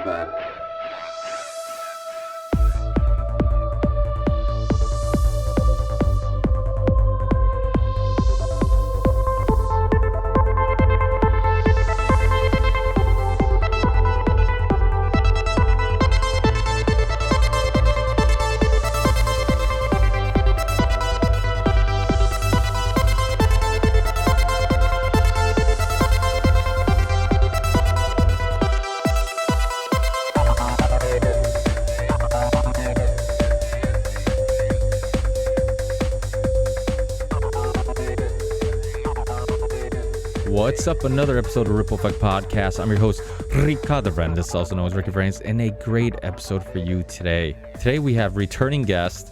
bad. What's up? Another episode of Ripple Effect Podcast. I'm your host, Ricardo Franz. This is also known as Ricky Franz, and a great episode for you today. Today we have returning guest,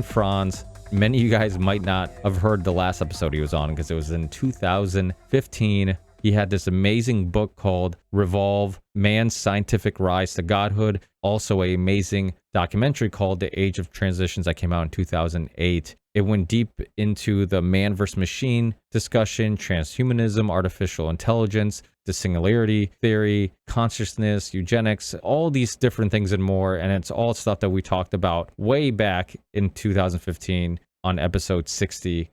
Franz. Many of you guys might not have heard the last episode he was on because it was in 2015. He had this amazing book called Revolve, Man's Scientific Rise to Godhood. Also an amazing documentary called The Age of Transitions that came out in 2008. It went deep into the man versus machine discussion, transhumanism, artificial intelligence, the singularity theory, consciousness, eugenics, all these different things and more. And it's all stuff that we talked about way back in 2015 on episode 60.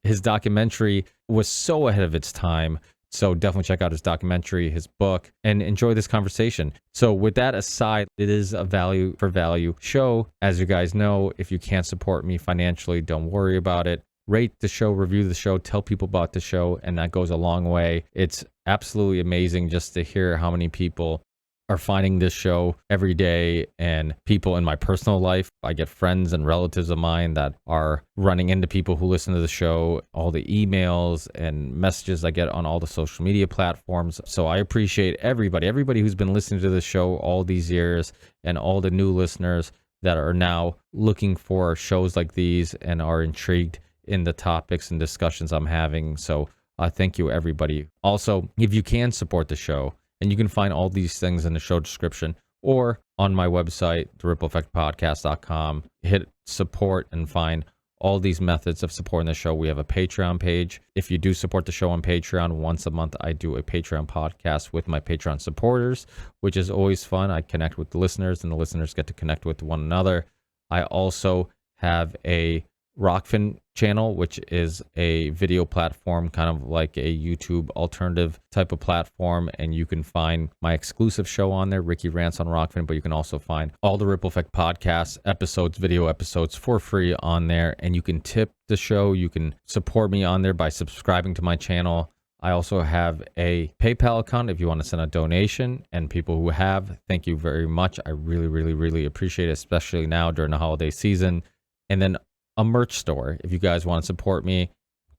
His documentary was so ahead of its time. So definitely check out his documentary, his book, and enjoy this conversation. So with that aside, it is a value for value show. As you guys know, if you can't support me financially, don't worry about it. Rate the show, review the show, tell people about the show, and that goes a long way. It's absolutely amazing just to hear how many people are finding this show every day, and people in my personal life. I get friends and relatives of mine that are running into people who listen to the show, all the emails and messages I get on all the social media platforms. So I appreciate everybody who's been listening to the show all these years, and all the new listeners that are now looking for shows like these and are intrigued in the topics and discussions I'm having. So thank you, everybody. Also, if you can support the show, and you can find all these things in the show description or on my website, therippleeffectpodcast.com. Hit support and find all these methods of supporting the show. We have a Patreon page. If you do support the show on Patreon, once a month, I do a Patreon podcast with my Patreon supporters, which is always fun. I connect with the listeners, and the listeners get to connect with one another. I also have a Rockfin channel, which is a video platform, kind of like a YouTube alternative type of platform, and you can find my exclusive show on there, Ricky Rants on Rockfin, but you can also find all the Ripple Effect podcast episodes, video episodes for free on there, and you can tip the show. You can support me on there by subscribing to my channel. I also have a PayPal account if you want to send a donation, and people who have, thank you very much. I really appreciate it, especially now during the holiday season. And then a merch store. If you guys want to support me,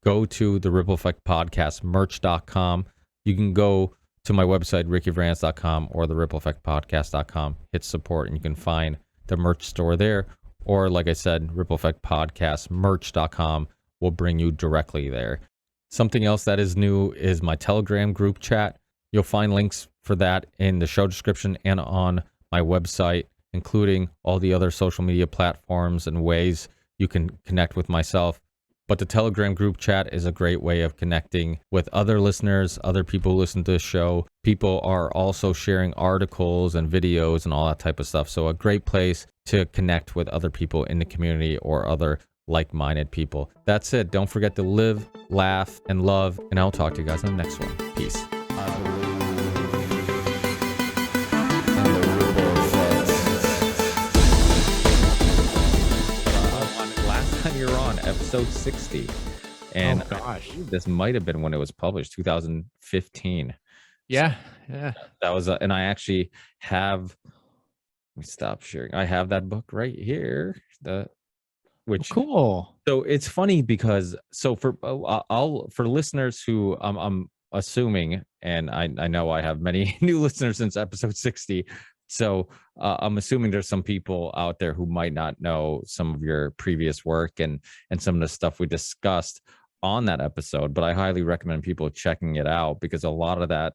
go to the Ripple Effect Podcast merch.com. You can go to my website, rickyvrance.com, or the Ripple Effect Podcast.com. Hit support, and you can find the merch store there. Or, like I said, Ripple Effect Podcast merch.com will bring you directly there. Something else that is new is my Telegram group chat. You'll find links for that in the show description and on my website, including all the other social media platforms and ways you can connect with myself. But the Telegram group chat is a great way of connecting with other listeners, other people who listen to the show. People are also sharing articles and videos and all that type of stuff. So a great place to connect with other people in the community or other like-minded people. That's it. Don't forget to live, laugh, and love. And I'll talk to you guys in the next one. Peace. You're on episode 60, and oh gosh, this might have been when it was published, 2015. Yeah. That was and I actually have, let me stop sharing. I have that book right here, which cool. So it's funny because for listeners who I'm assuming, and I know I have many new listeners since episode 60. So I'm assuming there's some people out there who might not know some of your previous work and some of the stuff we discussed on that episode, but I highly recommend people checking it out, because a lot of that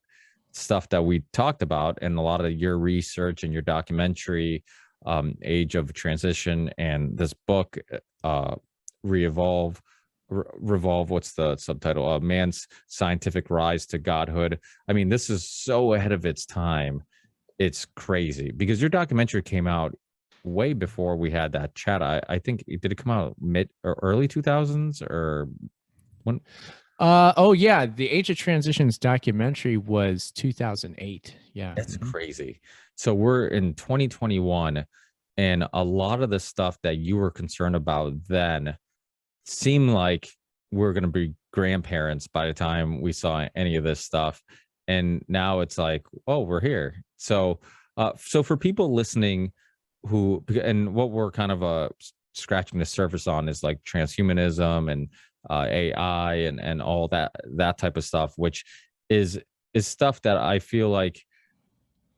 stuff that we talked about and a lot of your research and your documentary, Age of Transition, and this book, Revolve, what's the subtitle? Man's Scientific Rise to Godhood. I mean, this is so ahead of its time. it's crazy because your documentary came out way before we had that chat. I think did it come out mid or early 2000s or when? Oh yeah, the Age of Transitions documentary was 2008. Yeah. That's crazy. So we're in 2021, and a lot of the stuff that you were concerned about then seemed like we're going to be grandparents by the time we saw any of this stuff. And now it's like, oh, we're here. So for people listening who, and what we're kind of scratching the surface on is like transhumanism and AI and all that type of stuff, which is stuff that I feel like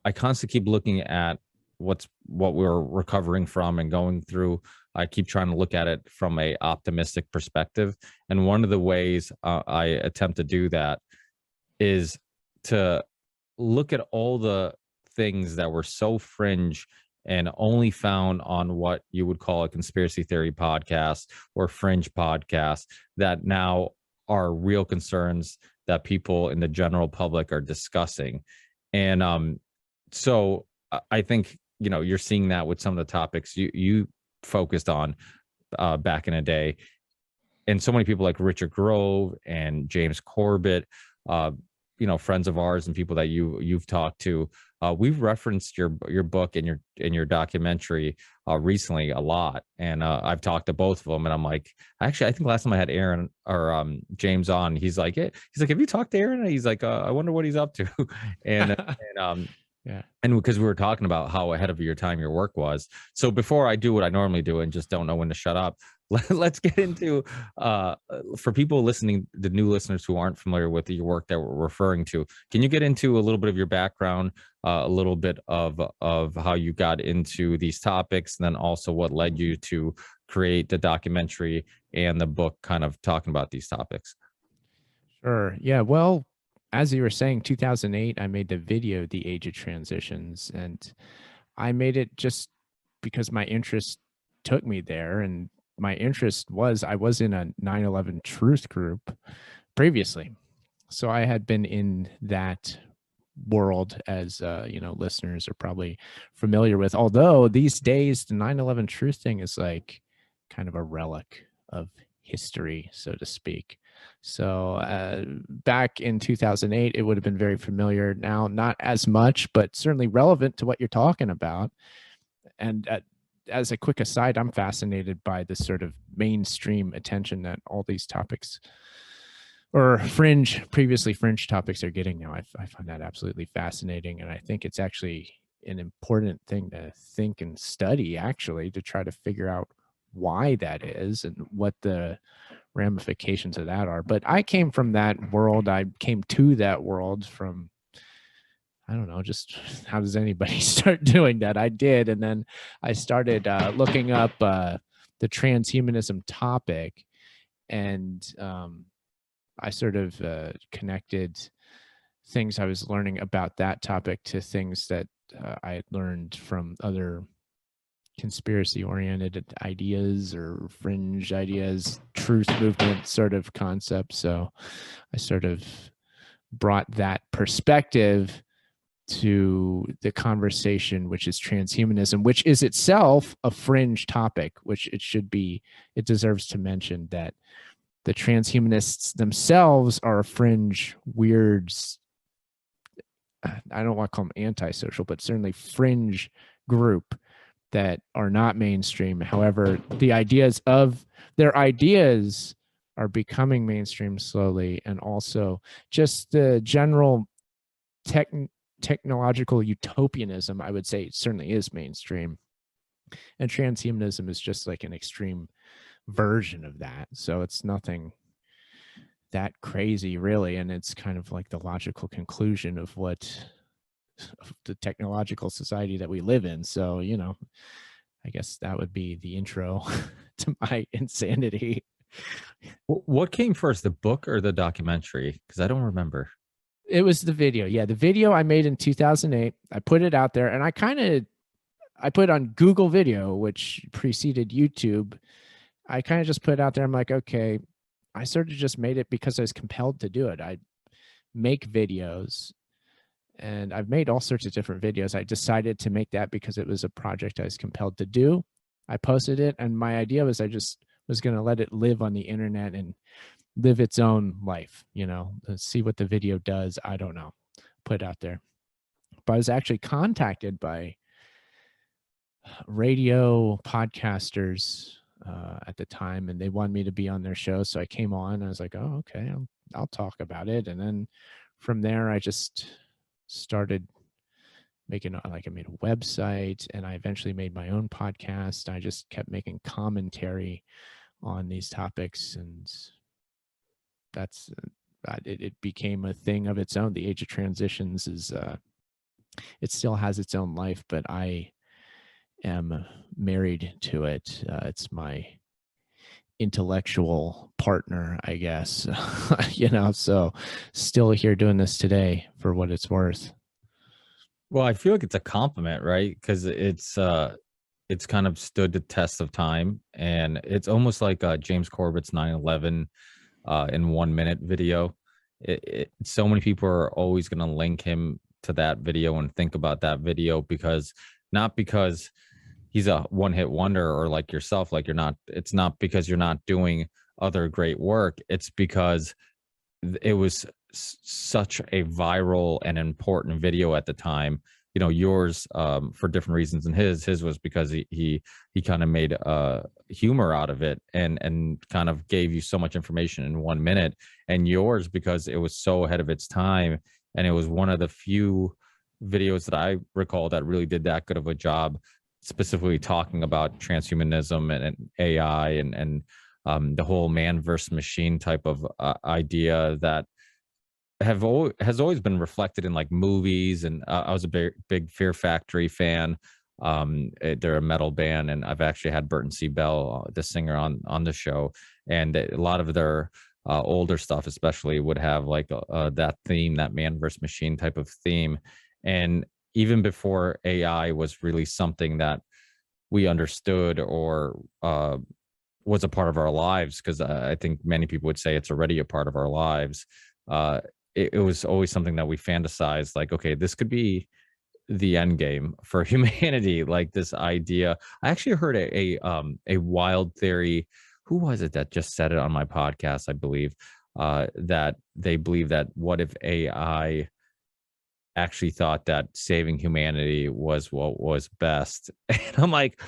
I constantly keep looking at what we're recovering from and going through. I keep trying to look at it from a optimistic perspective, and one of the ways I attempt to do that is to look at all the things that were so fringe and only found on what you would call a conspiracy theory podcast or fringe podcast that now are real concerns that people in the general public are discussing. And so I think you're seeing that with some of the topics you focused on back in the day, and so many people like Richard Grove and James Corbett, friends of ours and people that you've talked to. We've referenced your book and your documentary recently a lot, and I've talked to both of them, and I'm like, actually, I think last time I had Aaron or James on, he's like, have you talked to Aaron? He's like, I wonder what he's up to, and Yeah. And because we were talking about how ahead of your time your work was. So before I do what I normally do and just don't know when to shut up, let's get into for people listening, the new listeners who aren't familiar with your work that we're referring to. Can you get into a little bit of your background, a little bit of how you got into these topics, and then also what led you to create the documentary and the book kind of talking about these topics? Sure. Yeah. Well, as you were saying, 2008, I made the video, The Age of Transitions, and I made it just because my interest took me there. And my interest was I was in a 9/11 truth group previously. So I had been in that world, as listeners are probably familiar with. Although these days, the 9/11 truth thing is like kind of a relic of history, so to speak. So back in 2008, it would have been very familiar. Now, not as much, but certainly relevant to what you're talking about. And as a quick aside, I'm fascinated by the sort of mainstream attention that all these topics or previously fringe topics are getting now. I find that absolutely fascinating. And I think it's actually an important thing to think and study, actually, to try to figure out why that is and what the ramifications of that are. But I came from that world. I came to that world from, I don't know, just how does anybody start doing that? I did. And then I started looking up the transhumanism topic, and I sort of connected things I was learning about that topic to things that I had learned from other conspiracy-oriented ideas or fringe ideas, truth movement sort of concepts. So I sort of brought that perspective to the conversation, which is transhumanism, which is itself a fringe topic, which it should be. It deserves to mention that the transhumanists themselves are a fringe, weird, I don't want to call them antisocial, but certainly fringe group that are not mainstream. However, the ideas of their ideas are becoming mainstream slowly, and also just the general technological utopianism, I would say, certainly is mainstream. And transhumanism is just like an extreme version of that. So it's nothing that crazy, really. And it's kind of like the logical conclusion of the technological society that we live in. So, I guess that would be the intro to my insanity. What came first, the book or the documentary? Because I don't remember. It was the video. Yeah, the video I made in 2008. I put it out there, and I put on Google Video, which preceded YouTube. I kind of just put it out there. I'm like, okay, I sort of just made it because I was compelled to do it. I make videos, and I've made all sorts of different videos. I decided to make that because it was a project I was compelled to do. I posted it, and my idea was I just was going to let it live on the internet and live its own life, see what the video does. I don't know, put it out there. But I was actually contacted by radio podcasters at the time, and they wanted me to be on their show. So I came on. I was like, oh, okay, I'll talk about it. And then from there, I just started making, I made a website, and I eventually made my own podcast. I just kept making commentary on these topics, and that's it became a thing of its own. The Age of Transitions is it still has its own life, but I am married to it. It's my intellectual partner, I guess. So still here doing this today for what it's worth. Well, I feel like it's a compliment, right? Because it's kind of stood the test of time, and it's almost like James Corbett's 9/11 in 1 minute video. So many people are always going to link him to that video and think about that video, not because he's a one-hit wonder, or like yourself, like it's not because you're not doing other great work. It's because it was such a viral and important video at the time. Yours for different reasons, and his was because he kind of made humor out of it, and kind of gave you so much information in 1 minute. And yours because it was so ahead of its time, and it was one of the few videos that I recall that really did that good of a job, specifically talking about transhumanism and AI and the whole man versus machine type of idea that has always been reflected in like movies. And I was a big Fear Factory fan. They're a metal band, and I've actually had Burton C. Bell, the singer, on the show, and a lot of their older stuff especially would have like that theme, that man versus machine type of theme. And even before AI was really something that we understood or was a part of our lives, because I think many people would say it's already a part of our lives, it was always something that we fantasized, like, okay, this could be the end game for humanity. Like this idea, I actually heard a wild theory. Who was it that just said it on my podcast? I believe that they believe that what if AI actually thought that saving humanity was what was best? And I'm like,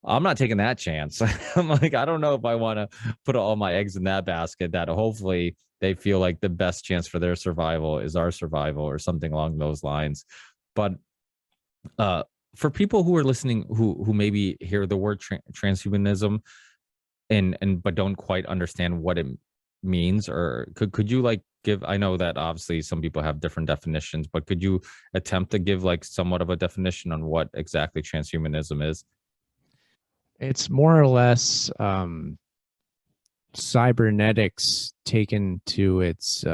I'm not taking that chance. I'm like, I don't know if I want to put all my eggs in that basket, that hopefully they feel like the best chance for their survival is our survival, or something along those lines. But for people who are listening, who maybe hear the word transhumanism and but don't quite understand what it means, or could you like give, I know that obviously some people have different definitions, but could you attempt to give like somewhat of a definition on what exactly transhumanism is? It's more or less cybernetics taken to its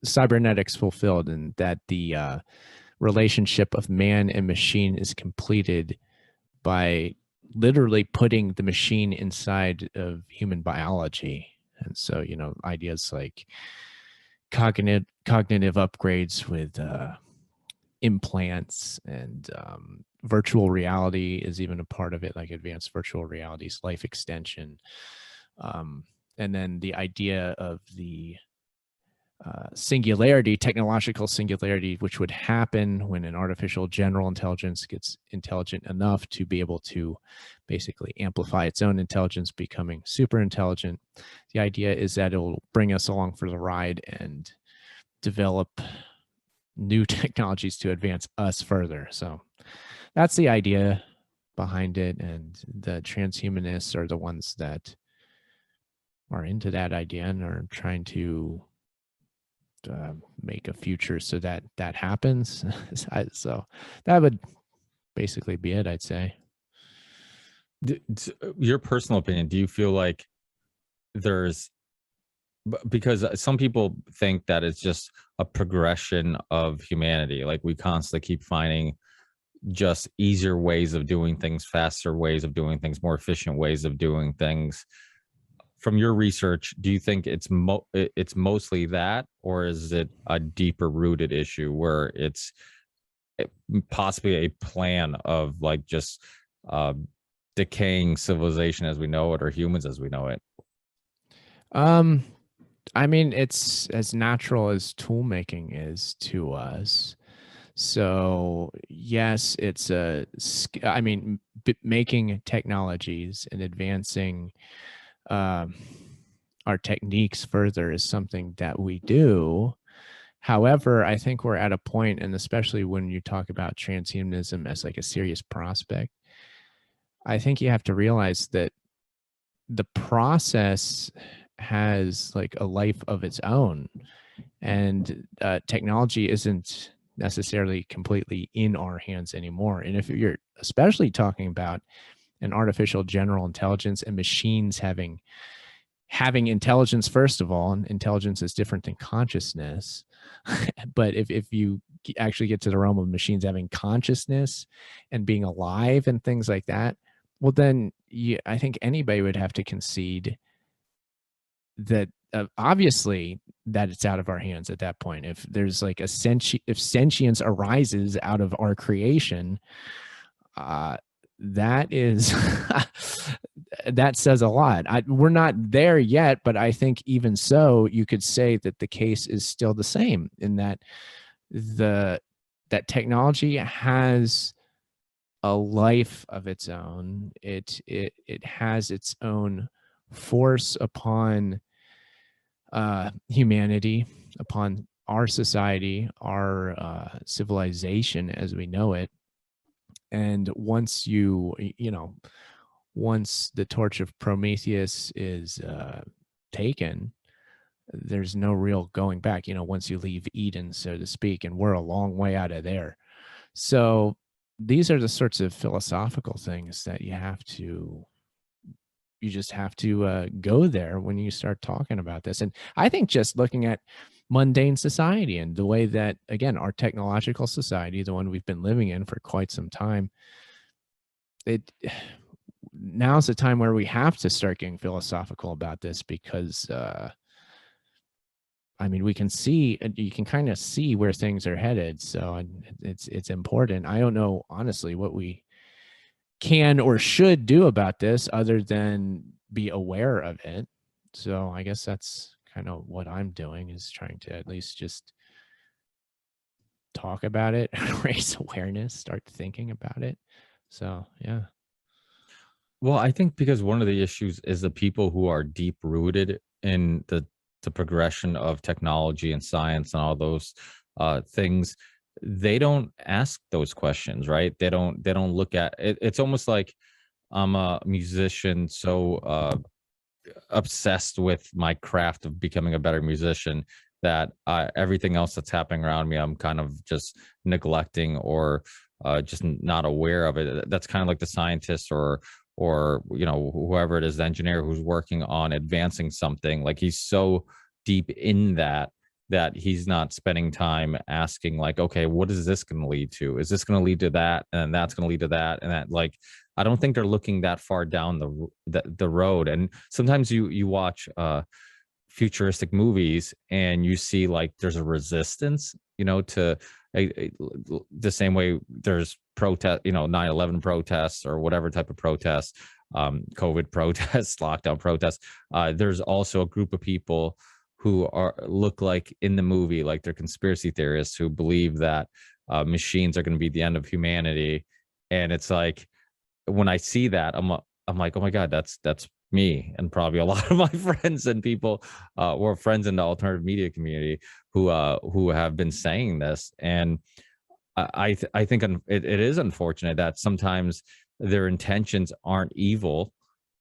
cybernetics fulfilled, and that the relationship of man and machine is completed by literally putting the machine inside of human biology. And so, ideas like cognitive upgrades with implants, and virtual reality is even a part of it, like advanced virtual realities, life extension. And then the idea of the singularity, technological singularity, which would happen when an artificial general intelligence gets intelligent enough to be able to basically amplify its own intelligence, becoming super intelligent. The idea is that it will bring us along for the ride and develop new technologies to advance us further. So that's the idea behind it. And the transhumanists are the ones that are into that idea and are trying to make a future so that that happens. So that would basically be it, I'd say. Your personal opinion, do you feel like there's, because some people think that it's just a progression of humanity, like we constantly keep finding just easier ways of doing things, faster ways of doing things, more efficient ways of doing things. from your research, do you think it's mostly that, or is it a deeper rooted issue where it's possibly a plan of like just uh, decaying civilization as we know it, or humans as we know it? Um, I mean, it's as natural as tool making is to us. So yes, it's I mean, making technologies and advancing um, our techniques further is something that we do. However, I think we're at a point, and especially when you talk about transhumanism as like a serious prospect, I think you have to realize that the process has like a life of its own, and technology isn't necessarily completely in our hands anymore. And if you're especially talking about an artificial general intelligence and machines having intelligence, first of all, and intelligence is different than consciousness. But if you actually get to the realm of machines having consciousness and being alive and things like that, well, then I think anybody would have to concede that obviously that it's out of our hands at that point. If there's like if sentience arises out of our creation, that is that says a lot. We're not there yet, but I think even so, you could say that the case is still the same in that that technology has a life of its own. It has its own force upon humanity, upon our society, our civilization as we know it. And once once the torch of Prometheus is taken, there's no real going back, once you leave Eden, so to speak, and we're a long way out of there. So these are the sorts of philosophical things that you just have to go there when you start talking about this. And I think just looking at mundane society and the way that, again, our technological society, the one we've been living in for quite some time, now's the time where we have to start getting philosophical about this, because I mean, you can kind of see where things are headed. So it's important. I don't know, honestly, what we can or should do about this other than be aware of it. So I guess that's kind of what I'm doing, is trying to at least just talk about it, raise awareness, start thinking about it. So yeah. Well, I think because one of the issues is the people who are deep rooted in the progression of technology and science and all those things, they don't ask those questions, right? They don't look at it. It's almost like I'm a musician, so obsessed with my craft of becoming a better musician that everything else that's happening around me, I'm kind of just neglecting or just not aware of it. That's kind of like the scientist or whoever it is, the engineer who's working on advancing something. Like he's so deep in that he's not spending time asking like, okay, what is this going to lead to? Is this going to lead to that? And that's going to lead to that. And that, like, I don't think they're looking that far down the road. And sometimes you watch futuristic movies and you see like there's a resistance, to the same way there's protest, 9/11 protests or whatever type of protests, COVID protests, lockdown protests. There's also a group of people who look like in the movie, like they're conspiracy theorists who believe that machines are going to be the end of humanity. And it's like, when I see that, I'm like, oh my God, that's me and probably a lot of my friends and people or friends in the alternative media community who have been saying this. And I think it is unfortunate that sometimes their intentions aren't evil,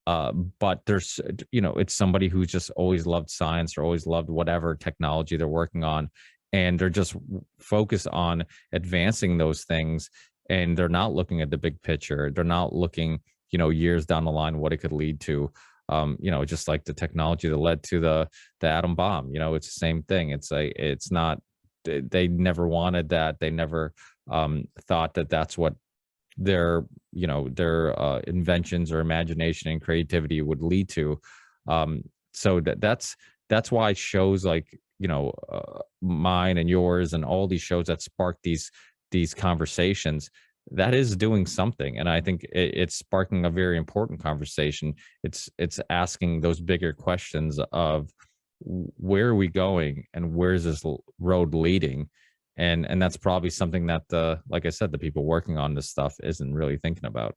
but there's it's somebody who's just always loved science or always loved whatever technology they're working on, and they're just focused on advancing those things, and they're not looking at the big picture. They're not looking years down the line what it could lead to. Just like the technology that led to the atom bomb, it's the same thing. It's not, they never wanted that. They never thought that that's what their inventions or imagination and creativity would lead to. So that's why shows like, mine and yours and all these shows that spark these conversations, that is doing something. And I think it's sparking a very important conversation. It's asking those bigger questions of where are we going and where's this road leading. And that's probably something that like I said, the people working on this stuff isn't really thinking about.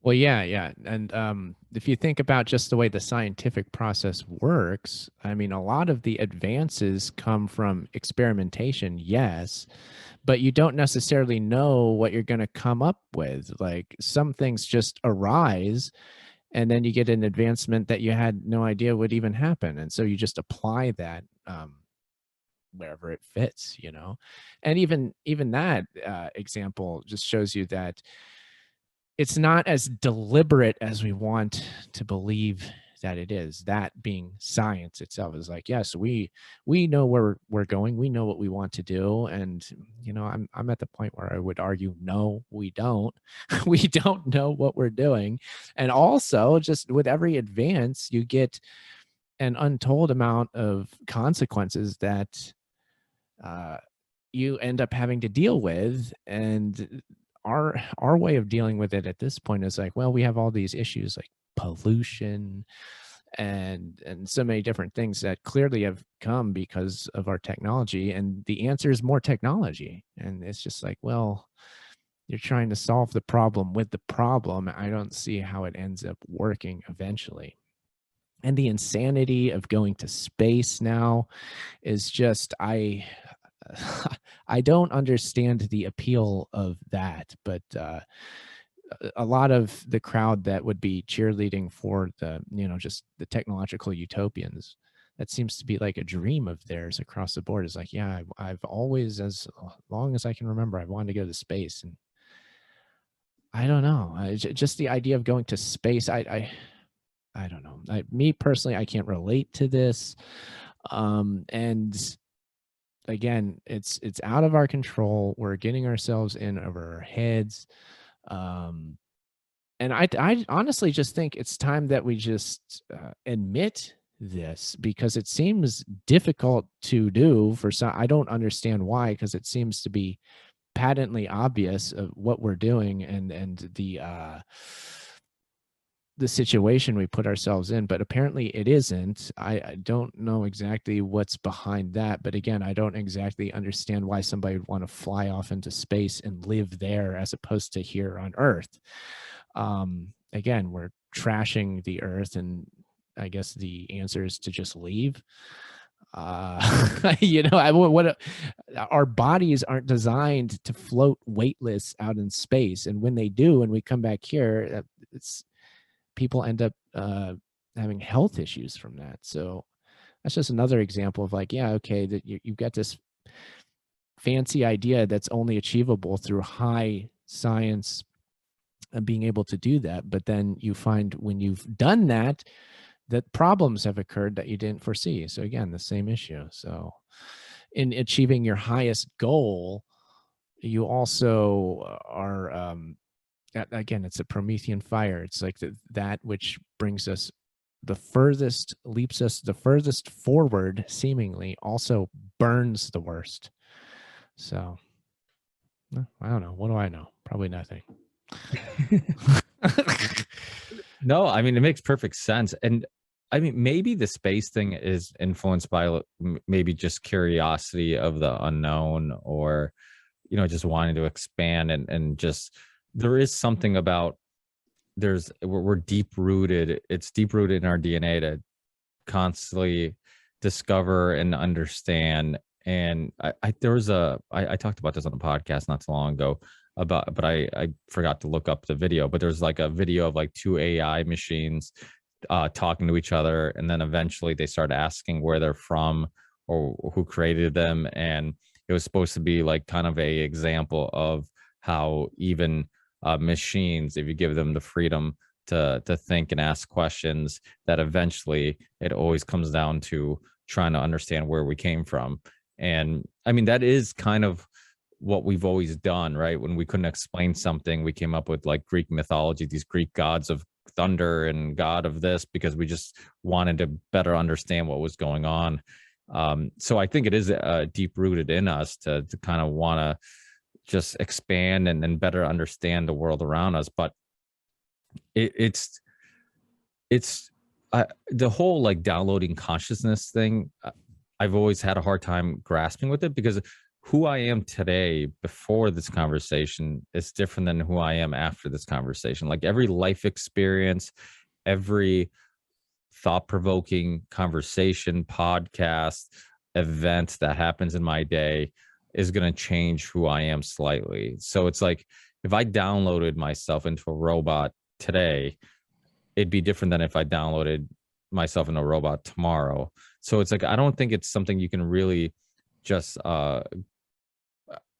Well, yeah. And if you think about just the way the scientific process works, I mean, a lot of the advances come from experimentation, yes, but you don't necessarily know what you're going to come up with. Like some things just arise, and then you get an advancement that you had no idea would even happen. And so you just apply that wherever it fits, And even that example just shows you that it's not as deliberate as we want to believe that it is. That being science itself is like, yes, we know where we're going, we know what we want to do, and I'm at the point where I would argue, no, we don't. We don't know what we're doing, and also just with every advance, you get an untold amount of consequences that you end up having to deal with, and our way of dealing with it at this point is like, well, we have all these issues like pollution and so many different things that clearly have come because of our technology, and the answer is more technology. And it's just like, well, you're trying to solve the problem with the problem. I don't see how it ends up working eventually. And the insanity of going to space now is just, I don't understand the appeal of that, but a lot of the crowd that would be cheerleading for the, just the technological utopians, that seems to be like a dream of theirs across the board. Is like, yeah, I've always, as long as I can remember, I've wanted to go to space. And I don't know, just the idea of going to space, I don't know. Me personally, I can't relate to this. And again, it's out of our control. We're getting ourselves in over our heads. And I honestly just think it's time that we just admit this, because it seems difficult to do for some. I don't understand why, because it seems to be patently obvious of what we're doing and the situation we put ourselves in, but apparently it isn't. I don't know exactly what's behind that, but again, I don't exactly understand why somebody would want to fly off into space and live there as opposed to here on Earth. Again, we're trashing the Earth, and I guess the answer is to just leave. Our bodies aren't designed to float weightless out in space, and when they do, and we come back here, people end up having health issues from that. So that's just another example of like, yeah, okay, that you've got this fancy idea that's only achievable through high science and being able to do that. But then you find when you've done that, that problems have occurred that you didn't foresee. So again, the same issue. So in achieving your highest goal, you also are, again, it's a Promethean fire. It's like that which brings us the furthest, leaps us the furthest forward, seemingly, also burns the worst. So I don't know. What do I know? Probably nothing. No, I mean, it makes perfect sense. And I mean, maybe the space thing is influenced by maybe just curiosity of the unknown, or, just wanting to expand and just, there is something about, we're deep rooted. It's deep rooted in our DNA to constantly discover and understand. And I talked about this on a podcast not so long ago but I forgot to look up the video, but there's like a video of like two AI machines talking to each other, and then eventually they start asking where they're from or who created them. And it was supposed to be like kind of a example of how even machines, if you give them the freedom to think and ask questions, that eventually it always comes down to trying to understand where we came from. And I mean, that is kind of what we've always done, right? When we couldn't explain something, we came up with like Greek mythology, these Greek gods of thunder and god of this, because we just wanted to better understand what was going on. So I think it is deep rooted in us to kind of want to just expand and better understand the world around us. But it's the whole like downloading consciousness thing. I've always had a hard time grasping with it, because who I am today before this conversation is different than who I am after this conversation. Like every life experience, every thought-provoking conversation, podcast, event that happens in my day is going to change who I am slightly. So it's like if I downloaded myself into a robot today, it'd be different than if I downloaded myself in a robot tomorrow. So it's like I don't think it's something you can really just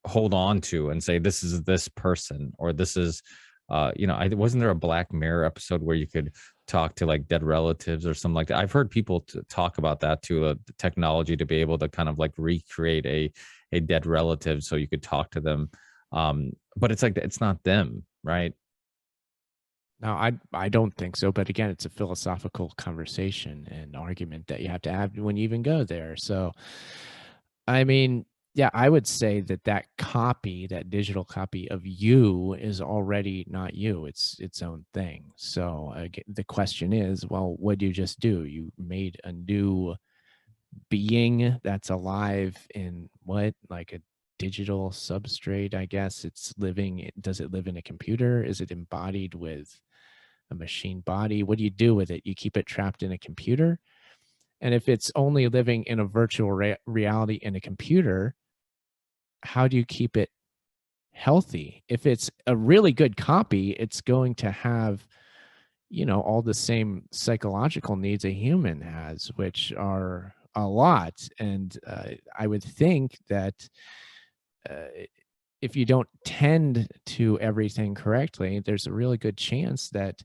hold on to and say this is this person, or this is wasn't there a Black Mirror episode where you could talk to like dead relatives or something like that? I've heard people talk about that too, the technology to be able to kind of like recreate a dead relative so you could talk to them, but it's like it's not them, right? No, I don't think so. But again, it's a philosophical conversation and argument that you have to have when you even go there. So, I mean, yeah, I would say that that copy, that digital copy of you, is already not you. It's its own thing. So the question is, well, what do you just do? You made a new being that's alive in what, like a digital substrate, I guess. It's living. Does it live in a computer? Is it embodied with a machine body? What do you do with it? You keep it trapped in a computer? And if it's only living in a virtual reality in a computer, how do you keep it healthy? If it's a really good copy, it's going to have, all the same psychological needs a human has, which are a lot. And I would think that if you don't tend to everything correctly, there's a really good chance that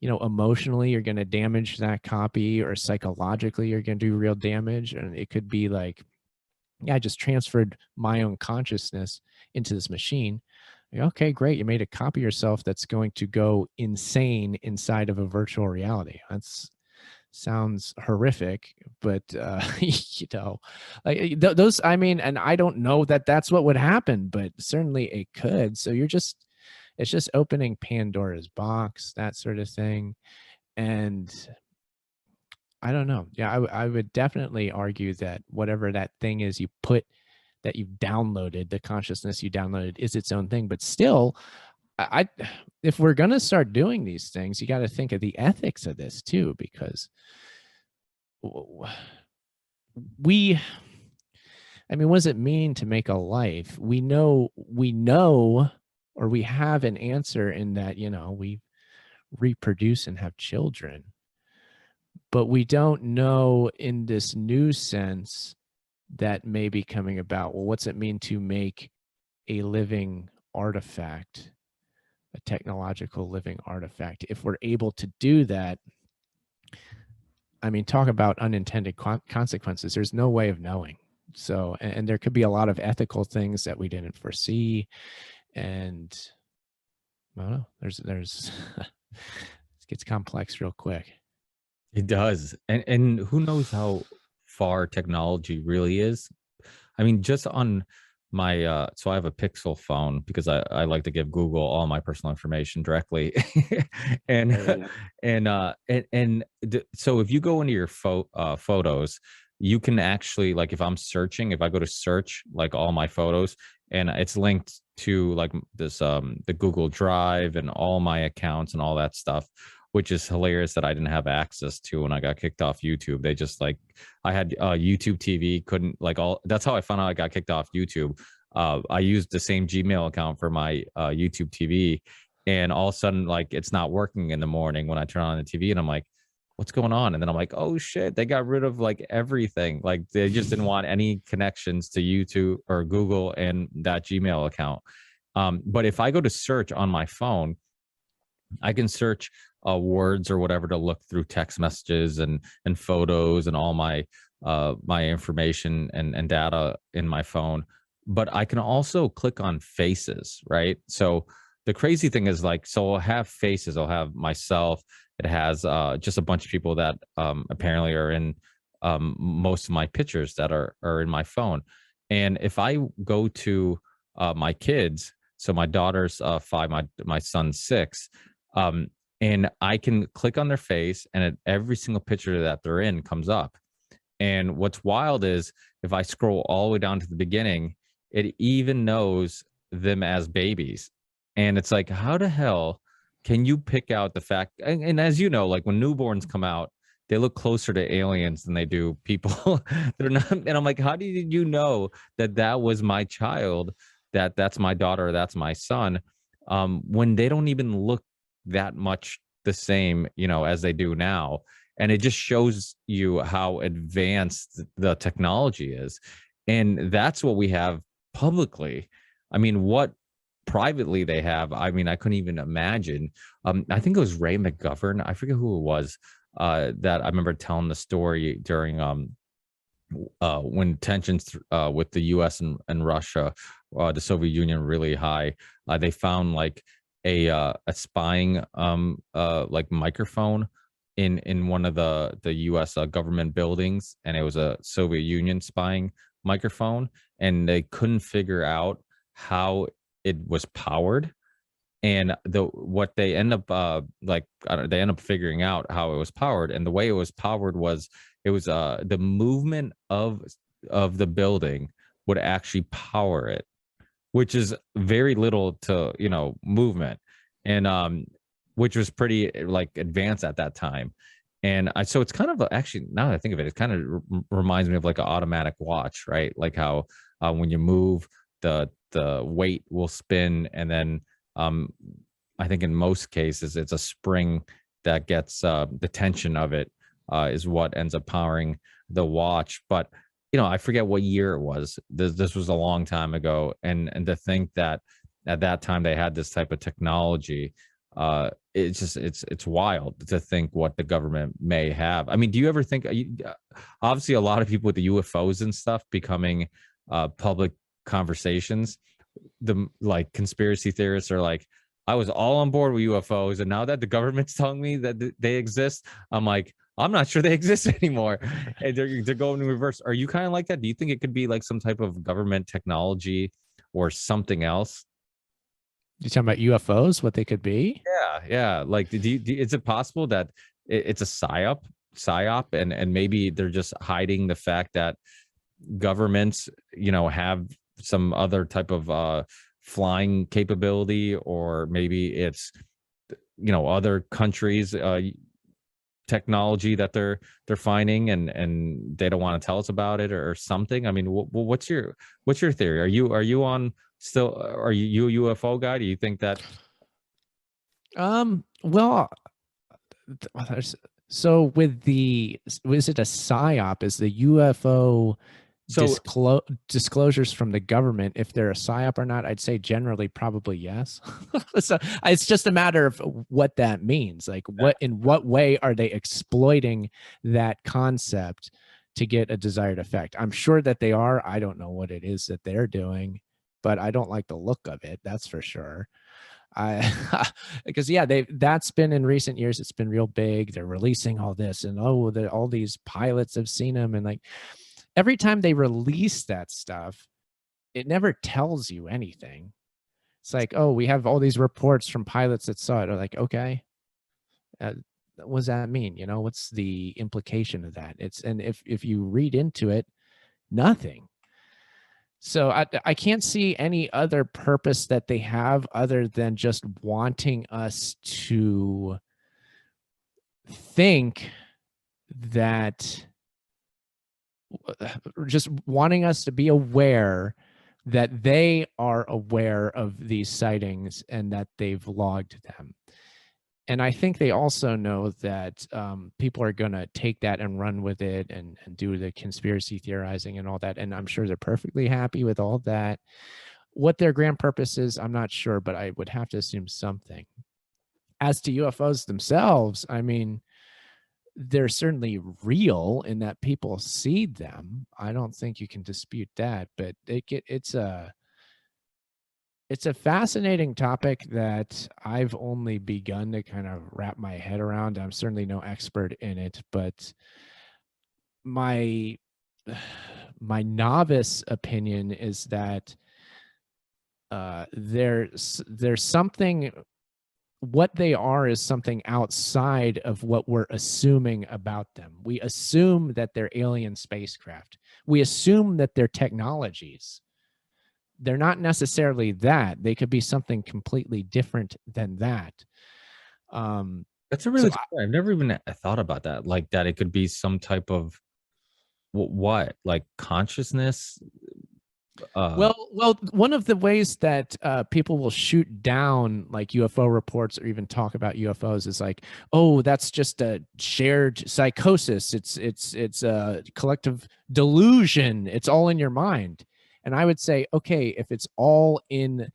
emotionally you're going to damage that copy, or psychologically you're going to do real damage. And it could be like, yeah, I just transferred my own consciousness into this machine. Like, okay, great. You made a copy of yourself that's going to go insane inside of a virtual reality. That's sounds horrific, but like those, I mean, and I don't know that that's what would happen, but certainly it could. So it's just opening Pandora's box, that sort of thing. And I don't know. Yeah, I would definitely argue that whatever that thing is that you've downloaded, the consciousness you downloaded, is its own thing. But still, if we're going to start doing these things, you got to think of the ethics of this too, because I mean, what does it mean to make a life? We know, or we have an answer in that, we reproduce and have children, but we don't know in this new sense that may be coming about. Well, what's it mean to make a living artifact, a technological living artifact? If we're able to do that, I mean, talk about unintended consequences. There's no way of knowing. So, and there could be a lot of ethical things that we didn't foresee. And I don't know, there's it gets complex real quick. It does. And who knows how far technology really is. I mean, just on my so I have a Pixel phone because I like to give Google all my personal information directly. and so if you go into your photos, you can actually, like, if I'm searching, if I go to search like all my photos, and it's linked to like this the Google Drive and all my accounts and all that stuff, which is hilarious that I didn't have access to when I got kicked off YouTube. They just like, I had YouTube TV, couldn't like all, that's how I found out I got kicked off YouTube. I used the same Gmail account for my YouTube TV, and all of a sudden, like, it's not working in the morning when I turn on the TV, and I'm like, what's going on? And then I'm like, oh shit, they got rid of like everything. Like they just didn't want any connections to YouTube or Google and that Gmail account. But if I go to search on my phone, I can search words or whatever to look through text messages and photos and all my my information and data in my phone. But I can also click on faces, right? So the crazy thing is like, so I'll have faces. I'll have myself. It has just a bunch of people that apparently are in most of my pictures that are in my phone. And if I go to my kids, so my daughter's 5, my son's 6, um, and I can click on their face, and every single picture that they're in comes up. And what's wild is if I scroll all the way down to the beginning, it even knows them as babies. And it's like, how the hell can you pick out the fact? And as you know, like when newborns come out, they look closer to aliens than they do people. They're not, and I'm like, how did you know that that was my child? That's my daughter, that's my son, when they don't even look that much the same, as they do now. And it just shows you how advanced the technology is. And that's what we have publicly. I mean, what privately they have, I mean, I couldn't even imagine. I think it was Ray McGovern, I forget who it was, that I remember telling the story during when tensions with the US and Russia, the Soviet Union, really high. They found like a spying like microphone in one of the US government buildings, and it was a Soviet Union spying microphone, and they couldn't figure out how it was powered. And what they end up they end up figuring out how it was powered, and the way it was powered was it was the movement of the building would actually power it, which is very little to movement, and which was pretty like advanced at that time. And so it's kind of actually, now that I think of it, it kind of reminds me of like an automatic watch, right? Like how when you move, the weight will spin, and then I think in most cases it's a spring that gets the tension of it is what ends up powering the watch. But I forget what year it was. This was a long time ago, and to think that at that time they had this type of technology, it's wild to think what the government may have. I mean, do you ever think? Obviously, a lot of people with the UFOs and stuff becoming public conversations. The like conspiracy theorists are like, I was all on board with UFOs, and now that the government's telling me that they exist, I'm like, I'm not sure they exist anymore. And they're going in reverse. Are you kind of like that? Do you think it could be like some type of government technology or something else? You talking about UFOs, what they could be? Yeah. Like, is it possible that it's a psyop, and maybe they're just hiding the fact that governments, have some other type of flying capability, or maybe it's other countries technology that they're finding, and they don't want to tell us about it, or something. I mean, what's your theory? Are you on still? Are you a UFO guy? Do you think that? Well, so with was it a psyop? Is the UFO So disclosures from the government, if they're a psyop or not? I'd say generally probably yes. So it's just a matter of what that means. Like, in what way are they exploiting that concept to get a desired effect? I'm sure that they are. I don't know what it is that they're doing, but I don't like the look of it, that's for sure. Because that's been in recent years, it's been real big. They're releasing all this, and all these pilots have seen them, and like every time they release that stuff, it never tells you anything. It's like, oh, we have all these reports from pilots that saw it. Or like, okay, what does that mean? What's the implication of that? And if you read into it, nothing. So I can't see any other purpose that they have other than just wanting us to think that, just wanting us to be aware that they are aware of these sightings and that they've logged them. And I think they also know that people are going to take that and run with it, and do the conspiracy theorizing and all that. And I'm sure they're perfectly happy with all that. What their grand purpose is, I'm not sure, but I would have to assume something. As to UFOs themselves, I mean, they're certainly real in that people see them. I don't think you can dispute that, but it's It's a fascinating topic that I've only begun to kind of wrap my head around. I'm certainly no expert in it, but my my novice opinion is that there's something, what they are is something outside of what we're assuming about them. We assume that they're alien spacecraft. We assume that they're technologies. They're not necessarily that. They could be something completely different than that. Um, That's a so really good point. I've never even thought about that. Like that it could be some type of what? Like consciousness? well, one of the ways that people will shoot down like UFO reports or even talk about UFOs is like, oh, that's just a shared psychosis. It's a collective delusion. It's all in your mind. And I would say, okay, if it's all in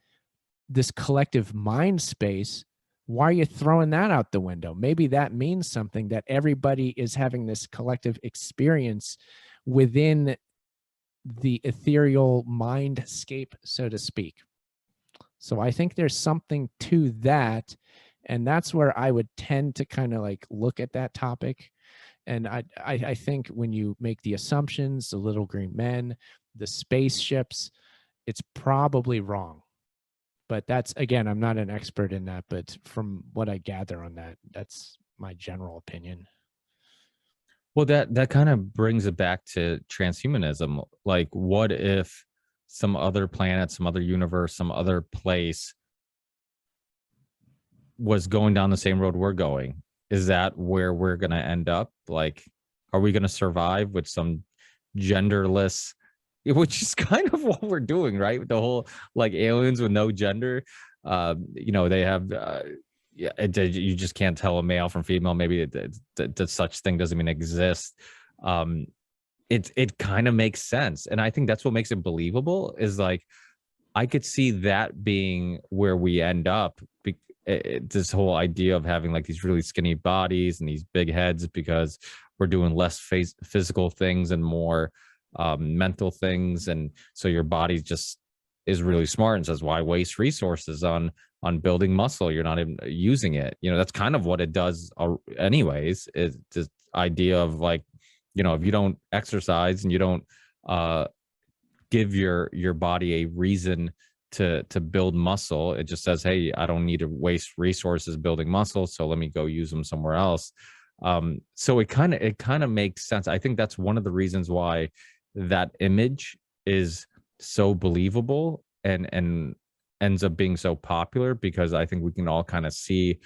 this collective mind space, why are you throwing that out the window? Maybe that means something, that everybody is having this collective experience within the ethereal mindscape, so to speak. So I think there's something to that. And that's where I would tend to kind of like look at that topic. And I think when you make the assumptions, the little green men, the spaceships, it's probably wrong. But that's, again, I'm not an expert in that, but from what I gather on that, that's my general opinion. Well, that kind of brings it back to transhumanism. Like, what if some other planet, some other universe, some other place was going down the same road we're going? Is that where we're going to end up? Like, are we going to survive with some genderless, which is kind of what we're doing, right? The whole like aliens with no gender. They have yeah, you just can't tell a male from female. Maybe that such thing doesn't even exist. Um, it kind of makes sense, and I think that's what makes it believable. Is like I could see that being where we end up. This whole idea of having like these really skinny bodies and these big heads because we're doing less physical things and more mental things, and so your body just is really smart and says, "Why waste resources on building muscle? You're not even using it." That's kind of what it does, anyways. Is this idea of like, if you don't exercise and you don't uh, give your body a reason to build muscle, it just says, hey, I don't need to waste resources building muscle, so let me go use them somewhere else. So it kind of makes sense. I think that's one of the reasons why that image is so believable and ends up being so popular, because I think we can all kind of see,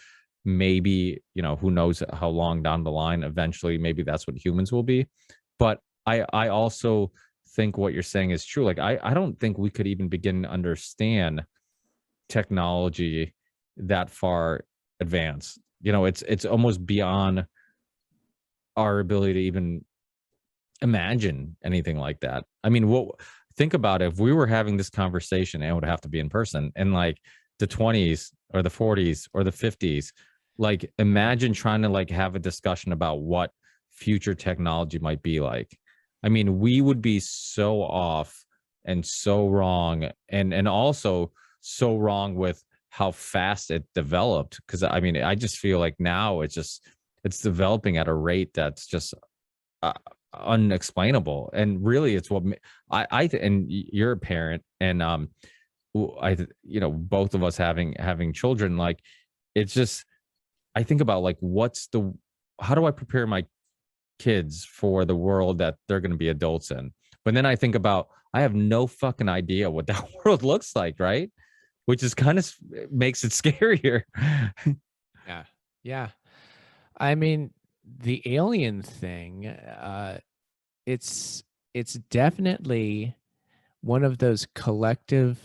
maybe, who knows how long down the line, eventually maybe that's what humans will be. But I also think what you're saying is true. Like I don't think we could even begin to understand technology that far advanced. It's almost beyond our ability to even imagine anything like that. I mean, think about it. If we were having this conversation, and it would have to be in person, in like the 20s or the 40s or the 50s, like imagine trying to like have a discussion about what future technology might be like. I mean, we would be so off and so wrong, and also so wrong with how fast it developed. Because I mean, I just feel like now it's developing at a rate that's just uh, unexplainable. And really, it's what and you're a parent, and both of us having children. Like, it's just, I think about like, how do I prepare my kids for the world that they're going to be adults in? But then I think about, I have no fucking idea what that world looks like, right? Which is kind of makes it scarier. Yeah. Yeah. I mean, the alien thing, it's it's definitely one of those collective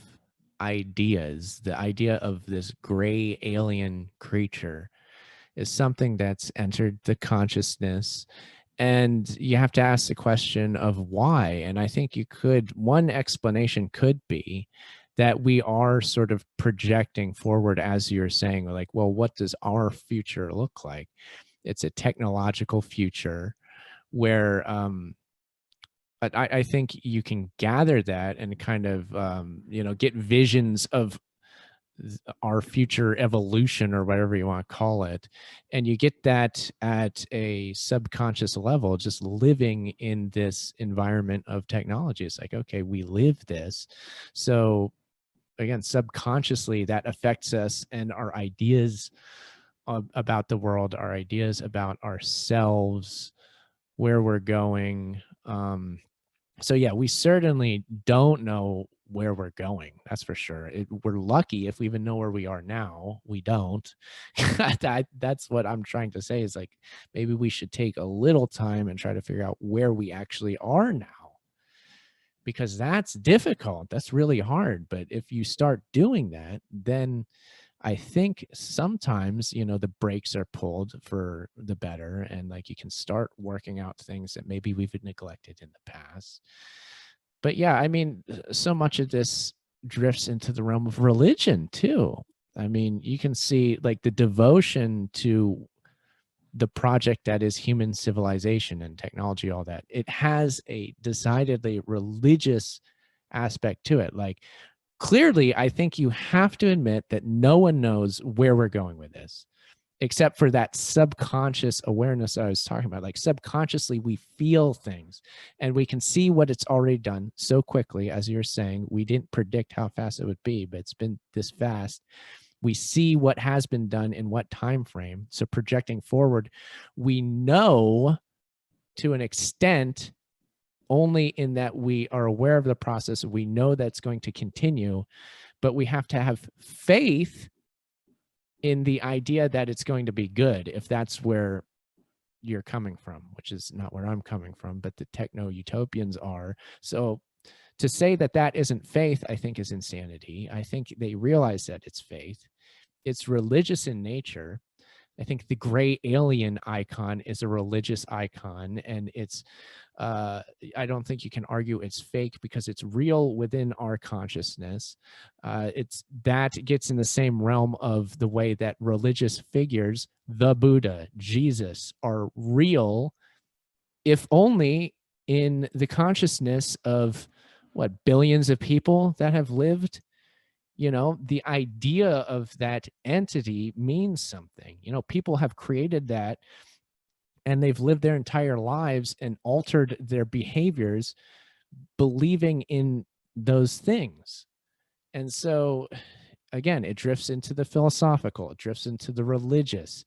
ideas. The idea of this gray alien creature is something that's entered the consciousness, and you have to ask the question of why. And I think one explanation could be that we are sort of projecting forward, as you're saying, like, well, what does our future look like? It's a technological future where but I think you can gather that and kind of get visions of our future evolution or whatever you want to call it. And you get that at a subconscious level, just living in this environment of technology. It's like, okay, we live this. So again, subconsciously that affects us and our ideas about the world, our ideas about ourselves, where we're going. So yeah, we certainly don't know where we're going. That's for sure. We're lucky if we even know where we are now. We don't. That's what I'm trying to say is like, maybe we should take a little time and try to figure out where we actually are now, because that's difficult. That's really hard. But if you start doing that, then I think sometimes, the brakes are pulled for the better, and like you can start working out things that maybe we've neglected in the past. But yeah, I mean, so much of this drifts into the realm of religion too. I mean, you can see like the devotion to the project that is human civilization and technology, all that. It has a decidedly religious aspect to it. Like, clearly, I think you have to admit that no one knows where we're going with this, except for that subconscious awareness I was talking about. Like, subconsciously, we feel things and we can see what it's already done so quickly. As you're saying, we didn't predict how fast it would be, but it's been this fast. We see what has been done in what time frame. So projecting forward, we know to an extent only in that we are aware of the process. We know that's going to continue, but we have to have faith in the idea that it's going to be good, if that's where you're coming from, which is not where I'm coming from, but the techno utopians are. So to say that that isn't faith, I think is insanity. I think they realize that it's faith. It's religious in nature. I think the gray alien icon is a religious icon, and it's I don't think you can argue it's fake because it's real within our consciousness. It's that gets in the same realm of the way that religious figures, the Buddha, Jesus, are real, if only in the consciousness of what, billions of people that have lived. The idea of that entity means something. People have created that, and they've lived their entire lives and altered their behaviors believing in those things. And so again, it drifts into the philosophical, it drifts into the religious,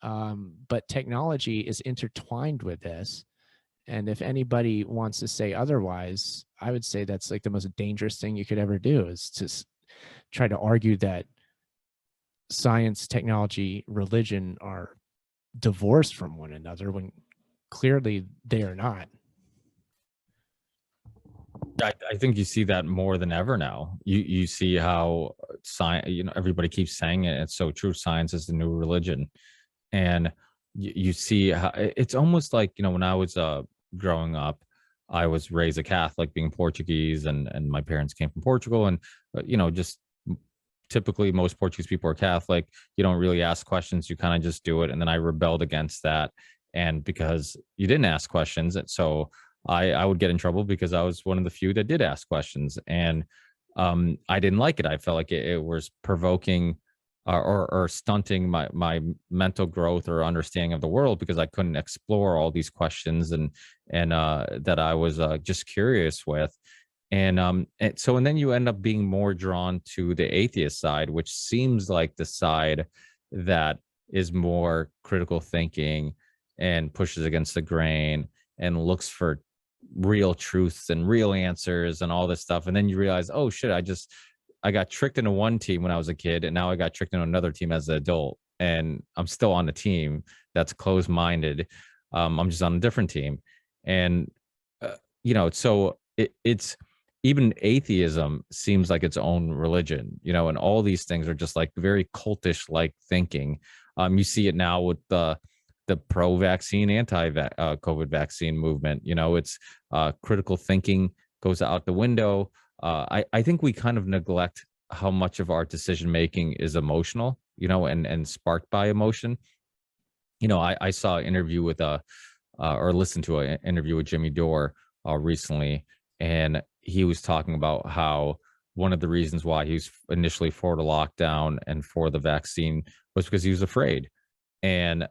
but technology is intertwined with this. And if anybody wants to say otherwise, I would say that's like the most dangerous thing you could ever do, is to try to argue that science, technology, religion are divorced from one another when clearly they are not. I think you see that more than ever now. You see how science, everybody keeps saying it. It's so true. Science is the new religion. And you see how it's almost like, when I was growing up, I was raised a Catholic, being Portuguese, and my parents came from Portugal. And, just typically most Portuguese people are Catholic. You don't really ask questions. You kind of just do it. And then I rebelled against that. And because you didn't ask questions, and so I would get in trouble because I was one of the few that did ask questions. And I didn't like it. I felt like it was provoking or stunting my mental growth or understanding of the world, because I couldn't explore all these questions and that I was just curious with. And then you end up being more drawn to the atheist side, which seems like the side that is more critical thinking and pushes against the grain and looks for real truths and real answers and all this stuff. And then you realize, oh shit, I got tricked into one team when I was a kid, and now I got tricked into another team as an adult, and I'm still on a team that's closed-minded. I'm just on a different team. And so it's even atheism seems like its own religion, and all these things are just like very cultish like thinking. You see it now with the pro-vaccine, anti-COVID vaccine movement. It's critical thinking goes out the window. I think we kind of neglect how much of our decision making is emotional, and sparked by emotion. I saw an interview with or listened to an interview with Jimmy Dore recently, and he was talking about how one of the reasons why he was initially for the lockdown and for the vaccine was because he was afraid. And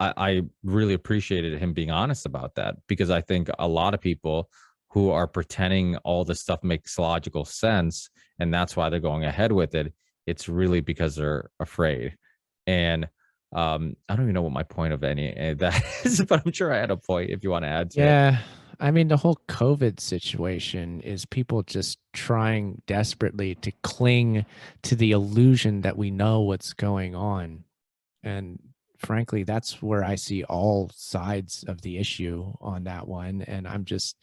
I really appreciated him being honest about that, because I think a lot of people who are pretending all this stuff makes logical sense and that's why they're going ahead with it, it's really because they're afraid. And I don't even know what my point of any of that is, but I'm sure I had a point if you want to add to it. Yeah. I mean, the whole COVID situation is people just trying desperately to cling to the illusion that we know what's going on. And frankly, that's where I see all sides of the issue on that one. And I'm just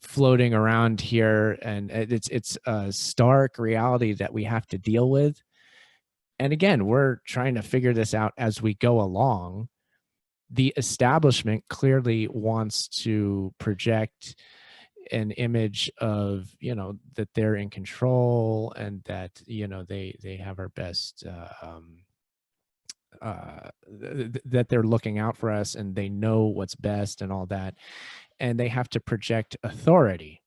floating around here, and it's a stark reality that we have to deal with. And again, we're trying to figure this out as we go along. The establishment clearly wants to project an image of, you know, that they're in control and that, you know, they have our best that they're looking out for us and they know what's best and all that, and they have to project authority,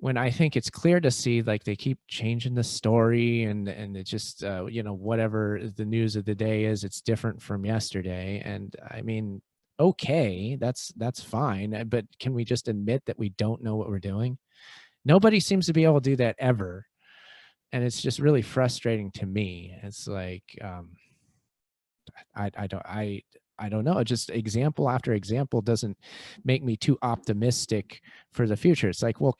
when I think it's clear to see, like, they keep changing the story, and it just you know, whatever the news of the day is, it's different from yesterday. And I mean, okay, that's fine, but can we just admit that we don't know what we're doing? Nobody seems to be able to do that ever, and it's just really frustrating to me. It's like I don't know. Just example after example doesn't make me too optimistic for the future. It's like, well,